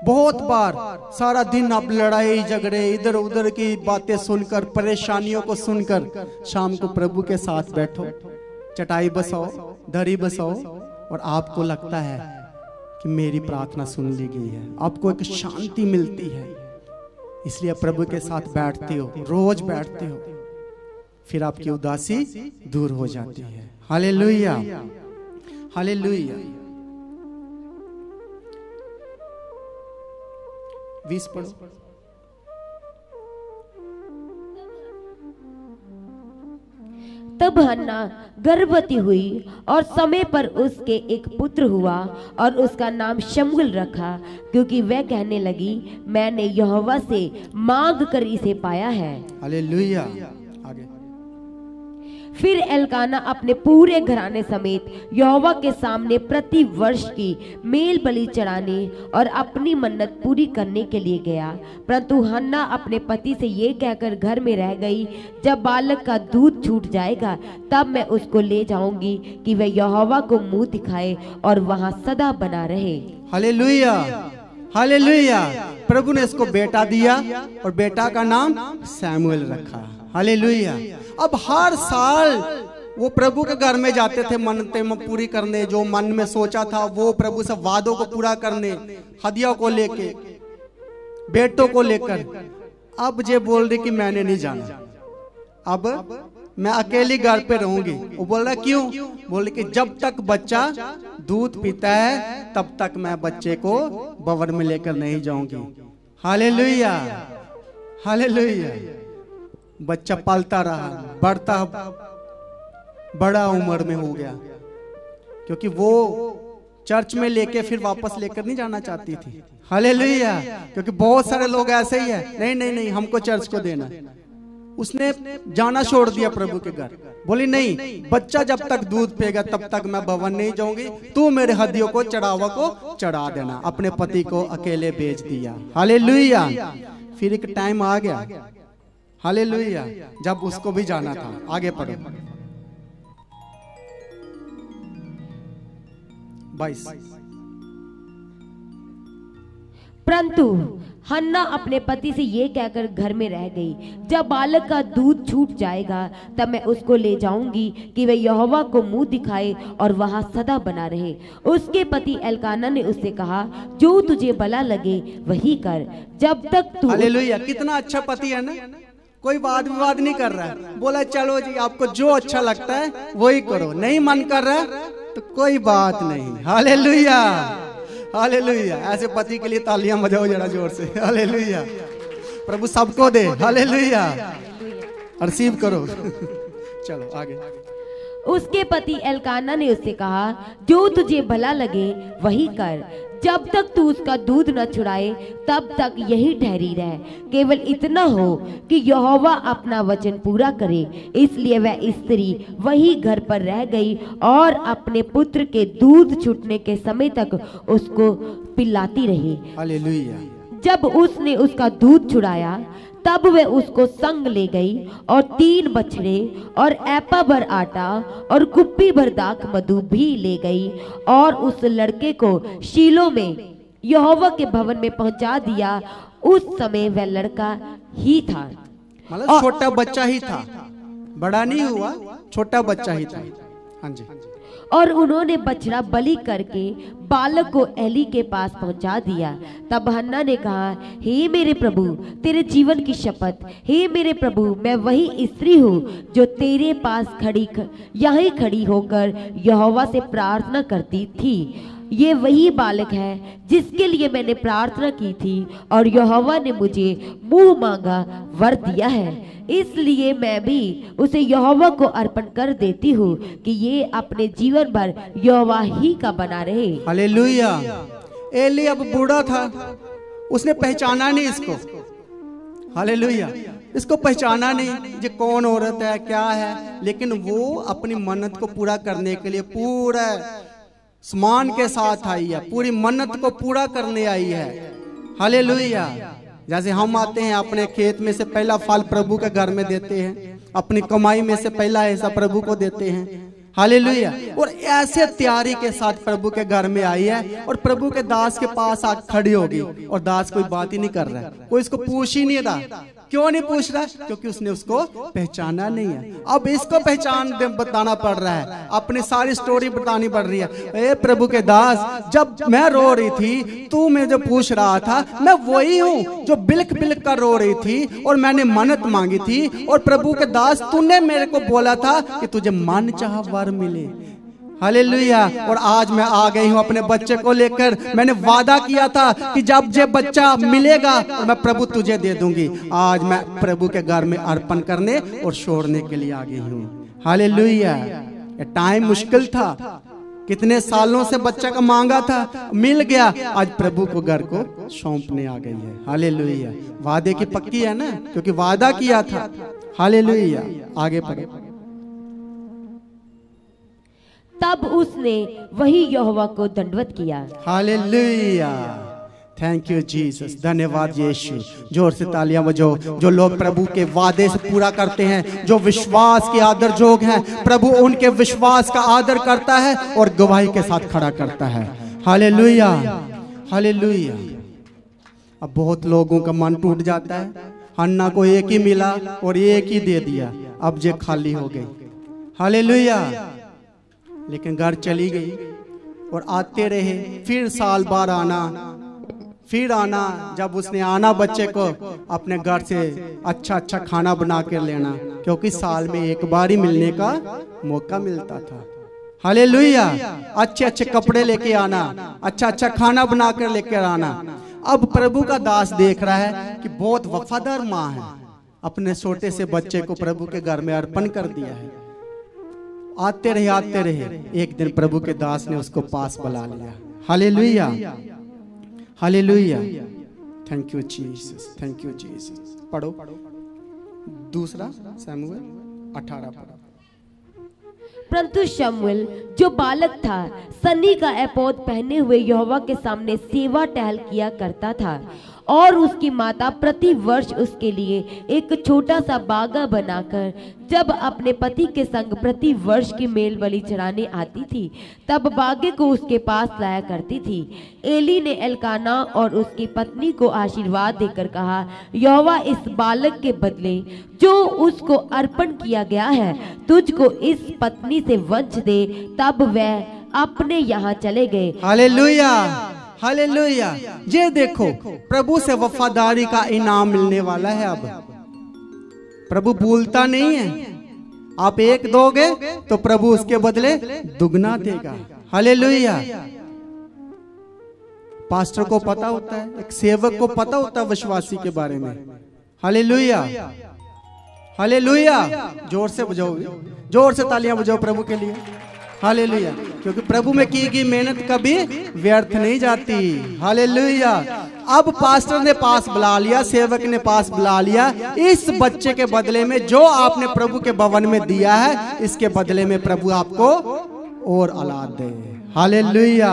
बहुत बार सारा दिन आप लड़ाई झगड़े इधर उधर की बातें सुनकर, परेशानियों को सुनकर, शाम को प्रभु के साथ बैठो, चटाई बसाओ, दरी बसाओ, और आपको लगता है कि मेरी प्रार्थना सुन ली गई है। आपको एक शांति मिलती है, इसलिए प्रभु के साथ बैठते हो, रोज बैठते हो, फिर आपकी उदासी दूर हो जाती है। हालेलुया। हालेलुया। 20 पढ़ो। तब हन्ना गर्भवती हुई और समय पर उसके एक पुत्र हुआ और उसका नाम शमूएल रखा, क्योंकि वह कहने लगी, मैंने यहोवा से मांग कर इसे पाया है। हालेलुया। आगे। फिर एल्काना अपने पूरे घराने समेत यहोवा के सामने प्रति वर्ष की मेल बलि चढ़ाने और अपनी मन्नत पूरी करने के लिए गया। परंतु हन्ना अपने पति से ये कहकर घर में रह गई, जब बालक का दूध छूट जाएगा तब मैं उसको ले जाऊंगी कि वह यहोवा को मुंह दिखाए और वहां सदा बना रहे। हालेलुया। हालेलुया। प्रभु ने इसको बेटा दिया और बेटा का नाम सैमुएल रखा। हालेलुया। अब हर साल वो प्रभु के घर में जाते थे मन्नतें पूरी करने, जो मन में सोचा था वो प्रभु से वादों को पूरा करने, हदिया को लेके, बेटों को लेकर। अब ये बोल रही कि मैंने नहीं जाना, अब मैं अकेली घर पे रहूंगी। वो बोल रहा क्यों? बोले कि जब तक बच्चा दूध पीता है तब तक मैं बच्चे को भवन में लेकर नहीं जाऊंगी। Hallelujah, hallelujah. बच्चा पलता रहा, बढ़ता, बड़ा उम्र में हो गया, क्योंकि वो चर्च में लेके फिर वापस लेकर नहीं जाना चाहती थी। हालेलुया। क्योंकि बहुत सारे लोग ऐसे ही है, नहीं नहीं नहीं हमको चर्च को देना। उसने जाना छोड़ दिया प्रभु के घर। बोली नहीं, बच्चा जब तक दूध पिएगा तब तक मैं भवन नहीं जाऊंगी। तू मेरे हदियों को चढ़ावा को चढ़ा देना। अपने पति को अकेले भेज दिया। हालेलुया। फिर एक टाइम आ गया, हालेलुया, जब उसको भी जाना था। आगे पढ़ो 22। परंतु हन्ना अपने पति से ये कहकर घर में रह गई, जब बालक का दूध छूट जाएगा तब मैं उसको ले जाऊंगी कि वह यहोवा को मुंह दिखाए और वहां सदा बना रहे। उसके पति एल्काना ने उससे कहा, जो तुझे भला लगे वही कर, जब तक तू। हालेलुया। कितना अच्छा पति है ना, कोई वाद विवाद नहीं कर रहा है। बोला चलो जी, आपको जो अच्छा लगता है वही करो, नहीं मन कर रहा तो कोई बात नहीं। Hallelujah, hallelujah. ऐसे पति के लिए तालियां बजाओ जरा जोर से। हालेलुया। प्रभु सबको दे। हालेलुया। रिसीव करो। चलो आगे। उसके पति एल्काना ने उससे कहा, जो तुझे भला लगे वही कर, जब तक तू उसका दूध न छुड़ाए तब तक यही ठहरी रह। केवल इतना हो कि यहोवा अपना वचन पूरा करे। इसलिए वह स्त्री वही घर पर रह गई और अपने पुत्र के दूध छूटने के समय तक उसको पिलाती रही। हालेलुया। जब उसने उसका दूध छुड़ाया तब वह उसको संग ले गई और 3 बछड़े और एपा भर आटा और कुप्पी भर दाख मधु भी ले गई और उस लड़के को शीलो में यहोवा के भवन में पहुंचा दिया। उस समय वह लड़का ही था, मतलब छोटा बच्चा ही था, बड़ा नहीं हुआ, छोटा बच्चा ही था। हाँ जी। और उन्होंने बछड़ा बलि करके बालक को एली के पास पहुंचा दिया। तब हन्ना ने कहा, हे मेरे प्रभु, तेरे जीवन की शपथ, हे मेरे प्रभु, मैं वही स्त्री हूँ जो तेरे पास यहीं खड़ी होकर यहोवा से प्रार्थना करती थी। ये वही बालक है जिसके लिए मैंने प्रार्थना की थी और यहोवा ने मुझे मुंह मांगा वर दिया है। इसलिए मैं भी उसे यहोवा को अर्पण कर देती हूँ कि ये अपने जीवन भर यहोवा ही का बना रहे। हालेलुया। एली अब बूढ़ा था, उसने पहचाना नहीं इसको। हालेलुया। इसको पहचाना नहीं, ये कौन औरत है, क्या है। लेकिन वो अपनी मन्नत को पूरा करने के लिए पूरा सम्मान के साथ आई है, पूरी मन्नत को पूरा करने आई है। हालेलुया। जैसे हम आते हैं अपने खेत में से पहला फल प्रभु के घर में देते हैं, अपनी कमाई में से पहला हिस्सा प्रभु को देते हैं। हालेलुया। और ऐसे तैयारी के साथ प्रभु के घर में आई है और प्रभु के दास के पास आकर खड़ी होगी और दास कोई बात ही नहीं कर रहा है, कोई इसको पूछ ही नहीं रहा। क्यों नहीं पूछ रहा? क्योंकि उसने उसको पहचाना नहीं है। अब इसको पहचान बताना पड़ रहा है, अपनी सारी स्टोरी बतानी पड़ रही है। ए प्रभु के दास, जब मैं रो रही थी तू मुझे पूछ रहा था, मैं वही हूँ जो बिलक बिलक कर रो रही थी और मैंने मन्नत मांगी थी। और प्रभु के दास, तूने मेरे को बोला था कि तुझे मन चाह वर मिले। हालेलुया। और आज मैं आ गई हूँ अपने बच्चे को लेकर। मैंने वादा किया था कि जब ये बच्चा मिलेगा और मैं प्रभु तुझे दे दूंगी। आज मैं प्रभु के घर में अर्पण करने और छोड़ने के लिए आ गई हूँ। हालेलुया। ये टाइम मुश्किल था, कितने सालों से बच्चा का मांगा था, मिल गया। आज प्रभु को घर को सौंपने आ गई है। हालेलुया। वादे की पक्की है ना, क्योंकि वादा किया था। हालेलुया। आगे पढ़े। तब उसने वही यहोवा को दंडवत किया। हालेलुया। Thank you Jesus. धन्यवाद यीशु। जोर से तालियां बजाओ। जो लोग प्रभु के वादे से पूरा करते हैं, जो विश्वास के आदर जोग हैं, प्रभु उनके विश्वास का आदर करता है और गवाही के साथ खड़ा करता है। हालेलुया। हालेलुया। अब बहुत लोगों का मन टूट जाता है। हन्ना को एक ही मिला और एक ही दे दिया, अब जे खाली हो गई। हालेलुया। लेकिन घर चली गई और आते रहे, फिर साल बार आना, फिर आना, जब उसने आना बच्चे को अपने घर से अच्छा अच्छा खाना बना कर लेना, क्योंकि साल में एक बार ही मिलने का मौका मिलता था। हालेलुया। अच्छे अच्छे कपड़े लेके आना, अच्छा अच्छा खाना बना कर लेकर आना। अब प्रभु का दास देख रहा है कि बहुत वफादार माँ है, अपने छोटे से बच्चे को प्रभु के घर में अर्पण कर दिया है। आते रहे, एक दिन प्रभु के दास ने उसको पास बुला लिया। Hallelujah, hallelujah. Thank you Jesus, thank you Jesus. पढ़ो दूसरा शमूएल 18 पढ़ो। परंतु शमूएल जो बालक था सनी का एपोद पहने हुए यहोवा के सामने सेवा टहल किया करता था, और उसकी माता प्रति वर्ष उसके लिए एक छोटा सा बागा बनाकर जब अपने पति के संग प्रति वर्ष की मेल बलि चढ़ाने आती थी, तब बागे को उसके पास लाया करती थी। एली ने एल्काना और उसकी पत्नी को आशीर्वाद देकर कहा, यहोवा इस बालक के बदले जो उसको अर्पण किया गया है तुझको इस पत्नी से वंश दे। तब वह अपने यहाँ चले गए। Hallelujah, hallelujah. ये देखो, प्रभु से वफादारी का इनाम मिलने वाला है। अब प्रभु भूलता नहीं है, आप एक दोगे तो प्रभु उसके बदले दुगना देगा। हालेलुया। पास्टर को पता होता है, एक सेवक को पता होता है विश्वासी के बारे में। Hallelujah, hallelujah. जोर से बजाओ, जोर से तालियां बजाओ प्रभु के लिए। हालेलुया, क्योंकि प्रभु में की गई मेहनत कभी व्यर्थ नहीं जाती। हालेलुया। अब पास्टर ने पास बुला लिया, सेवक ने पास बुला लिया, इस बच्चे के बदले में जो आपने प्रभु के भवन में दिया है, इसके बदले में प्रभु आपको और औलाद दे। हालेलुया,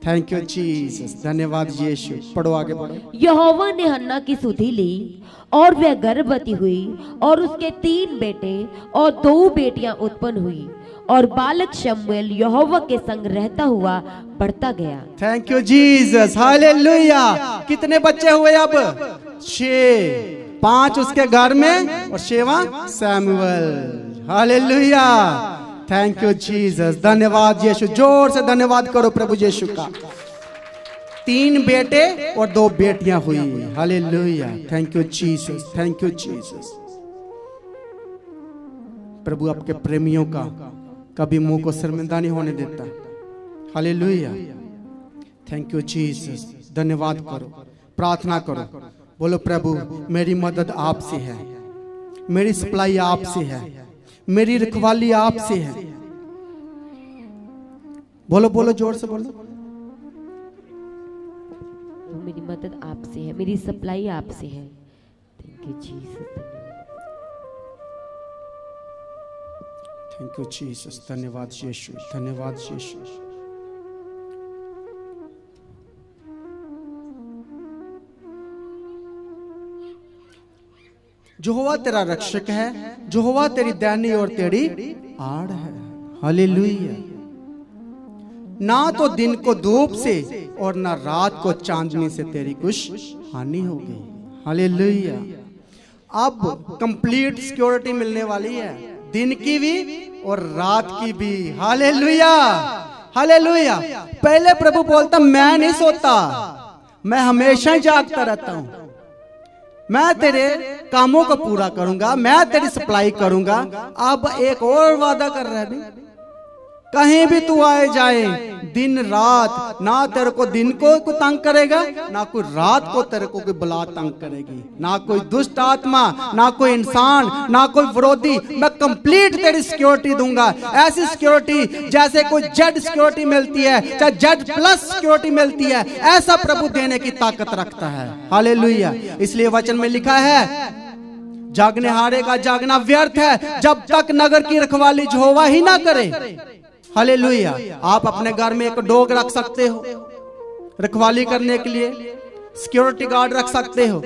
थैंक यू जीसस, धन्यवाद यीशु। पढ़ो, आगे बढ़ो। यहोवा ने हन्ना की सुधि ली और वह गर्भवती हुई, और उसके 3 बेटे और 2 बेटियां उत्पन्न हुई, और बालक शमूएल यहोवा के संग रहता हुआ बढ़ता गया। Thank you Jesus, hallelujah. कितने बच्चे हुए अब? 6, 5 उसके घर में और 6वां शमूएल। हालेलुया, थैंक यू जीसस, धन्यवाद यीशु। जोर से धन्यवाद करो प्रभु यीशु का। 3 बेटे और 2 बेटियां हुई। Hallelujah, thank you Jesus, thank you Jesus. प्रभु आपके प्रेमियों का कभी मुंह को शर्मिंदा नहीं होने देता। Hallelujah, thank you Jesus. धन्यवाद करो, प्रार्थना करो, बोलो प्रभु मेरी मदद आपसे है, मेरी सप्लाई आपसे है, मेरी रखवाली आपसे है। बोलो बोलो, जोर से बोलो। मेरी मदद आपसे है, मेरी सप्लाई आपसे है। Thank you Jesus, thank you Jesus, धन्यवाद यीशु, धन्यवाद यीशु। यहोवा तेरा रक्षक है, यहोवा तेरी दैनी और तेरी आड़ है। हालेलुया। ना तो दिन को धूप से और ना रात को चांदनी से तेरी कुछ हानि होगी। हालेलुया। अब कंप्लीट सिक्योरिटी मिलने वाली है, दिन की भी और रात की भी। Hallelujah, hallelujah. पहले प्रभु बोलता मैं नहीं सोता, मैं हमेशा ही जागता रहता हूं, मैं तेरे कामों को पूरा करूंगा, मैं तेरी सप्लाई करूंगा। अब एक और वादा कर रहा है, कहीं भी तू आए जाए, दिन रात, ना तेरे को दिन को तंग करेगा, ना कोई रात को तेरे को कोई बला तंग करेगी, ना कोई दुष्ट आत्मा, ना कोई इंसान, ना कोई विरोधी। मैं कंप्लीट तेरी सिक्योरिटी दूंगा, ऐसी सिक्योरिटी जैसे कोई जेड सिक्योरिटी मिलती है, चाहे जेड प्लस सिक्योरिटी मिलती है, ऐसा प्रभु देने की ताकत रखता है। हालेलुया। इसलिए वचन में लिखा है, जागने हारे का जागना व्यर्थ है जब तक नगर की रखवाली यहोवा ही ना करे। हालेलुया। आप अपने घर में एक डॉग रख सकते हो रखवाली करने के लिए, सिक्योरिटी गार्ड रख सकते हो,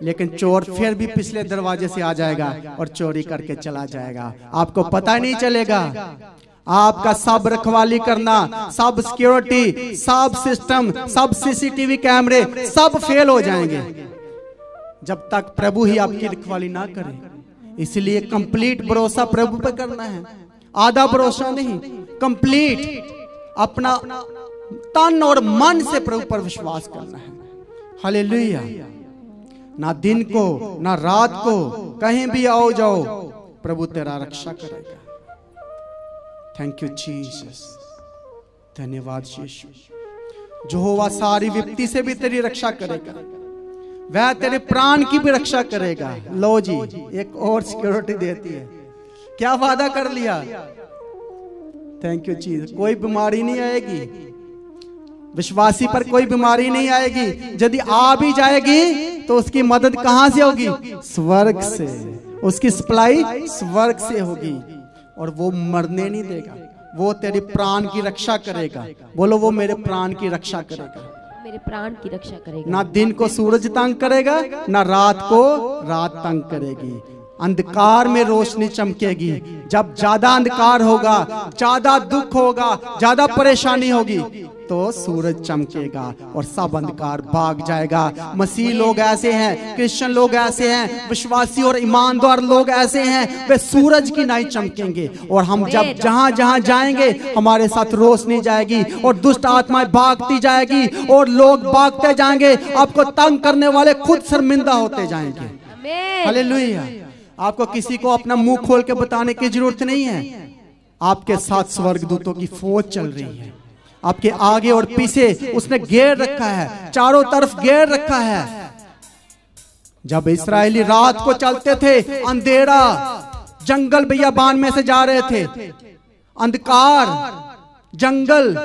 लेकिन चोर फिर भी पिछले दरवाजे से आ जाएगा और चोरी करके चला जाएगा, आपको पता नहीं चलेगा। आपका सब रखवाली करना, सब सिक्योरिटी, सब सिस्टम, सब सीसीटीवी कैमरे सब फेल हो जाएंगे जब तक प्रभु ही आपकी रखवाली ना करे। इसलिए कंप्लीट भरोसा प्रभु पर करना है, आधा भरोसा नहीं, कंप्लीट अपना तन और मन से प्रभु पर विश्वास करना है। हालेलुया। ना दिन को ना रात को कहीं भी आओ जाओ, प्रभु तेरा रक्षा करेगा। थैंक यू जीसस, धन्यवाद यीशु। यहोवा सारी विपत्ति से भी तेरी रक्षा करेगा, वह तेरे प्राण की भी रक्षा करेगा। लो जी, एक और सिक्योरिटी देती है। क्या वादा कर लिया? Thank you Jesus. कोई बीमारी नहीं आएगी, विश्वासी पर कोई बीमारी नहीं आएगी। यदि आ भी जाएगी तो उसकी मदद कहां से होगी? स्वर्ग से। उसकी सप्लाई स्वर्ग से होगी, और वो मरने नहीं देगा, वो तेरे प्राण की रक्षा करेगा। बोलो, वो मेरे प्राण की रक्षा करेगा, मेरे प्राण की रक्षा करेगा। ना दिन को सूरज तंग करेगा, ना रात को रात तंग करेगी। अंधकार में रोशनी चमकेगी। जब ज्यादा अंधकार होगा, ज्यादा दुख होगा, ज्यादा परेशानी होगी, तो सूरज चमकेगा और सब अंधकार भाग जाएगा। मसीह लोग ऐसे हैं, क्रिश्चियन लोग ऐसे हैं, विश्वासी और ईमानदार लोग ऐसे हैं, वे सूरज की नाई चमकेंगे। और हम जब जहां जहां जाएंगे हमारे साथ रोशनी जाएगी, और दुष्ट आत्माएं भागती जाएगी, और लोग भागते जाएंगे। आपको तंग करने वाले खुद शर्मिंदा होते जाएंगे। हालेलुया। आपको किसी को अपना मुंह खोल के बताने की जरूरत नहीं है। आपके साथ स्वर्गदूतों की फौज चल रही है, आपके आगे और पीछे उसने घेर रखा है, चारों तरफ घेर रखा है। जब इस्राएली रात को चलते थे, अंधेरा, जंगल बियाबान में से जा रहे थे, अंधकार, जंगल,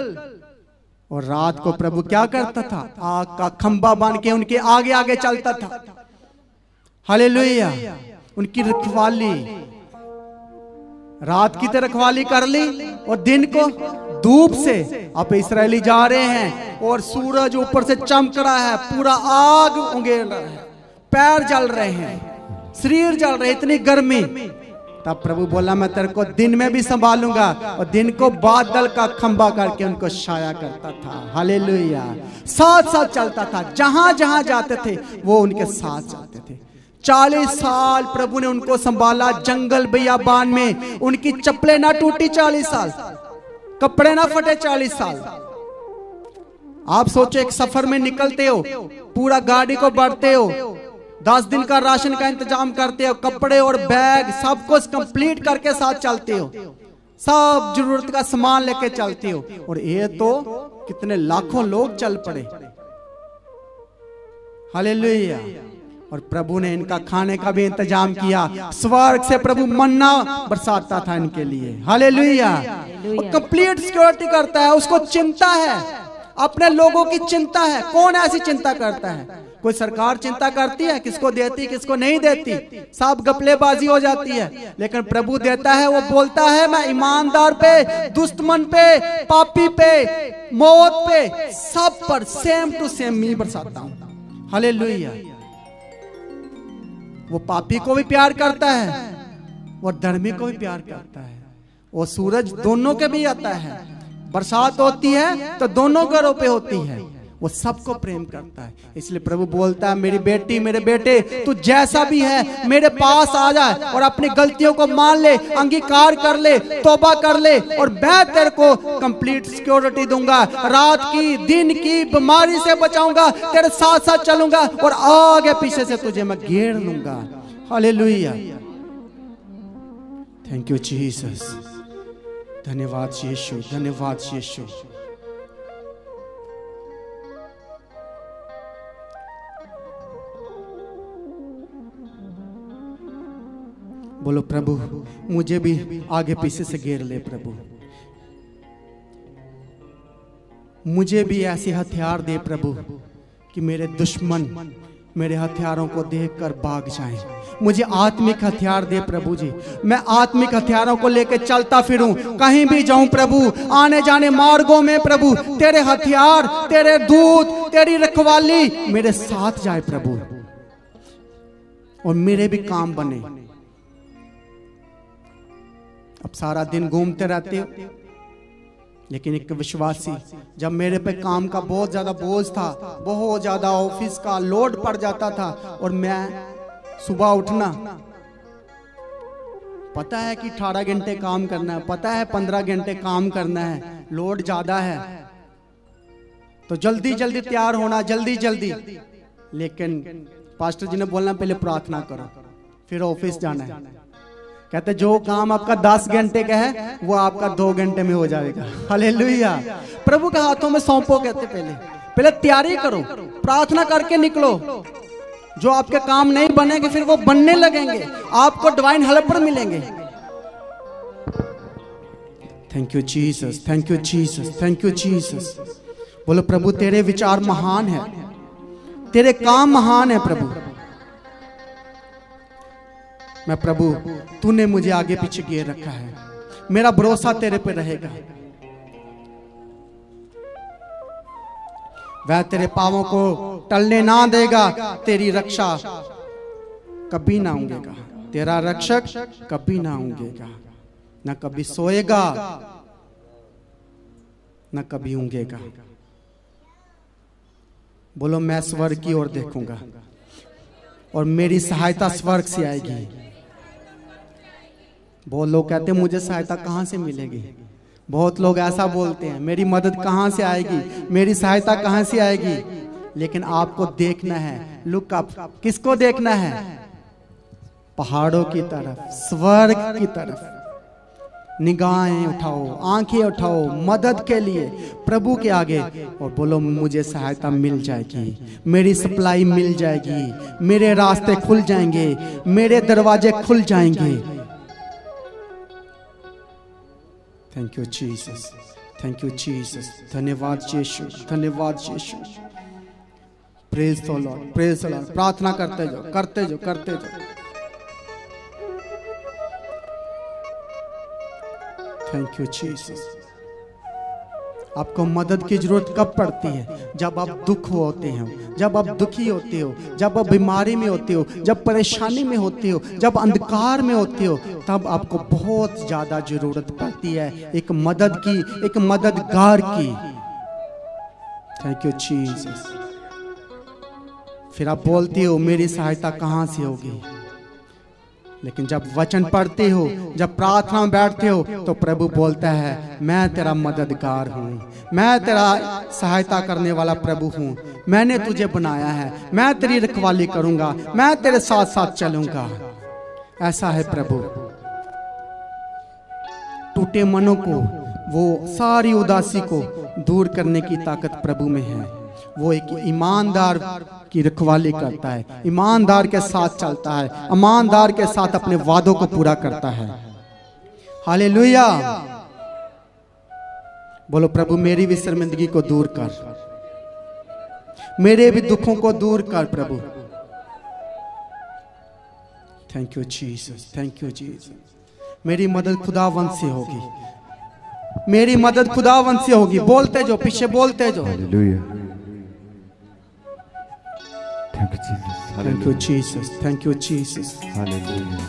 और रात को प्रभु क्या करता था? आग का खंबा बांध के उनके आगे आगे चलता था। हालेलुया। उनकी रखवाली, रात की तो रखवाली कर ली, और दिन को धूप से। अब इस्राएली जा रहे हैं और सूरज ऊपर से चमक रहा है, पूरा आग उंगेल रहा है, पैर जल रहे हैं, शरीर जल रहे, इतनी गर्मी। तब प्रभु बोला, मैं तेरे को दिन में भी संभालूंगा। और दिन को बादल का खंबा करके उनको छाया करता था। हालेलुया। साथ साथ चलता था, जहां जहां जाते थे वो उनके साथ जाते थे। 40 साल प्रभु ने उनको संभाला जंगल बियाबान में। उनकी चप्पलें ना टूटी 40 साल, कपड़े ना फटे 40 साल। आप सोचो, एक सफर में निकलते हो, पूरा गाड़ी को बढ़ते हो, 10 दिन का राशन का इंतजाम करते हो, कपड़े और बैग सब कुछ कंप्लीट करके साथ चलते हो, सब जरूरत का सामान लेके चलते हो। और ये तो कितने लाखों लोग चल पड़े। हालेलुया। और प्रभु ने इनका खाने का भी इंतजाम किया। स्वर्ग से प्रभु मन्ना बरसाता था इनके लिए। हालेलुया। और कंप्लीट सिक्योरिटी करता है, उसको चिंता है, अपने लोगों की चिंता है। कौन ऐसी चिंता करता है? कोई सरकार चिंता करती है किसको देती किसको नहीं देती, सब गपलेबाजी हो जाती है। लेकिन प्रभु देता है, वो बोलता है, मैं ईमानदार पे, दुश्मन पे, पापी पे, मौत पे, सब पर सेम टू सेम मी बरसाता हूं। हालेलुया। वो पापी को भी प्यार करता है और धर्मी को भी प्यार करता है। वो सूरज दोनों के भी आता है, बरसात होती है तो दोनों घरों पे होती है। वो सबको प्रेम करता है। इसलिए प्रभु बोलता है, मेरी बेटी, मेरे बेटे, तू जैसा भी है मेरे पास आ जाए और अपनी गलतियों को मान ले, अंगीकार कर ले, तौबा कर ले, और मैं तेरे को कंप्लीट सिक्योरिटी दूंगा। रात की, दिन की, बीमारी से बचाऊंगा, तेरे साथ साथ चलूंगा, और आगे पीछे से तुझे मैं घेर लूंगा। हालेलुया। Thank you Jesus. धन्यवाद यीशु, धन्यवाद यीशु। बोलो, प्रभु मुझे भी आगे पीछे से घेर ले। प्रभु मुझे भी ऐसे हथियार दे प्रभु कि मेरे दुश्मन मेरे हथियारों को देखकर भाग जाएं। मुझे आत्मिक हथियार दे प्रभु जी, मैं आत्मिक हथियारों को लेकर चलता फिरूं, कहीं भी जाऊं प्रभु, आने जाने मार्गों में प्रभु तेरे हथियार, तेरे दूत, तेरी रखवाली मेरे साथ जाए प्रभु, और मेरे भी काम बने। अब सारा दिन घूमते रहते हो, लेकिन एक विश्वासी, जब मेरे पे काम का बहुत ज्यादा बोझ था, बहुत ज्यादा ऑफिस का लोड पड़ जाता था, और मैं सुबह उठना, पता है कि 18 घंटे काम करना है, पता है 15 घंटे काम करना है, लोड ज्यादा है, तो जल्दी जल्दी तैयार होना, जल्दी जल्दी। लेकिन पास्टर जी ने बोलना पहले प्रार्थना करो, फिर ऑफिस जाना है। कहते जो काम आपका 10 घंटे का है वो आपका 2 घंटे में हो जाएगा। हालेलुया। प्रभु के हाथों में सौंपो। कहते पहले तैयारी करो, प्रार्थना करके निकलो। जो आपके काम नहीं बनेंगे फिर वो बनने लगेंगे, आपको डिवाइन हेल्पर मिलेंगे। Thank you Jesus, thank you Jesus, thank you Jesus. बोलो प्रभु तेरे विचार महान है, तेरे काम महान है प्रभु। मैं प्रभु तूने मुझे आगे पीछे किए रखा है, मेरा भरोसा तेरे पे रहेगा। वह तेरे पांवों को टलने ना देगा, तेरी रक्षा कभी ना ऊँगेगा, तेरा रक्षक कभी ना ऊँगेगा, न कभी सोएगा न कभी ऊँगेगा। बोलो मैं स्वर्ग की ओर देखूंगा और मेरी सहायता स्वर्ग से आएगी। बहुत लोग कहते हैं मुझे सहायता कहां से मिलेगी। बहुत लोग ऐसा बोलते हैं मेरी मदद कहां से आएगी, मेरी सहायता कहां से आएगी। लेकिन आपको देखना है, लुक अप। किसको देखना है? पहाड़ों की तरफ, स्वर्ग की तरफ। निगाहें उठाओ, आंखें उठाओ मदद के लिए प्रभु के आगे और बोलो मुझे सहायता मिल जाएगी, मेरी सप्लाई मिल जाएगी, मेरे रास्ते खुल जाएंगे, मेरे दरवाजे खुल जाएंगे। Thank you Jesus, thank you Jesus. धन्यवाद यीशु, धन्यवाद यीशु। Praise the Lord, praise the Lord. प्रार्थना करते जाओ, करते जाओ, करते जाओ। Thank you Jesus. आपको मदद की जरूरत कब पड़ती है? जब आप दुख होते हो, जब आप दुखी होते हो, जब आप बीमारी में होते हो, जब परेशानी में होते हो, जब अंधकार में होते हो, तब आपको बहुत ज्यादा जरूरत पड़ती है एक मदद की, एक मददगार की। Thank you Jesus. फिर आप बोलते हो मेरी सहायता कहां से होगी। लेकिन जब वचन पढ़ते हो, जब प्रार्थना में बैठते हो, तो प्रभु बोलता है मैं तेरा मददगार हूँ, मैं तेरा सहायता करने वाला प्रभु हूँ, मैंने तुझे बनाया है, मैं तेरी रखवाली करूंगा, मैं तेरे साथ साथ चलूंगा। ऐसा है प्रभु। टूटे मनों को, वो सारी उदासी को दूर करने की ताकत प्रभु में है। वो एक ईमानदार की रखवाली करता है, ईमानदार के साथ चलता है, ईमानदार के साथ अपने वादों को पूरा करता है। हालेलुया। बोलो प्रभु मेरी भी शर्मिंदगी को दूर कर, मेरे भी दुखों को दूर कर प्रभु। Thank you Jesus, thank you Jesus. मेरी मदद खुदावंत से होगी, मेरी मदद खुदावंत से होगी। बोलते जो, पीछे बोलते जो। Hallelujah. Thank you, Jesus. Thank you, Jesus. Thank you, Jesus. Hallelujah.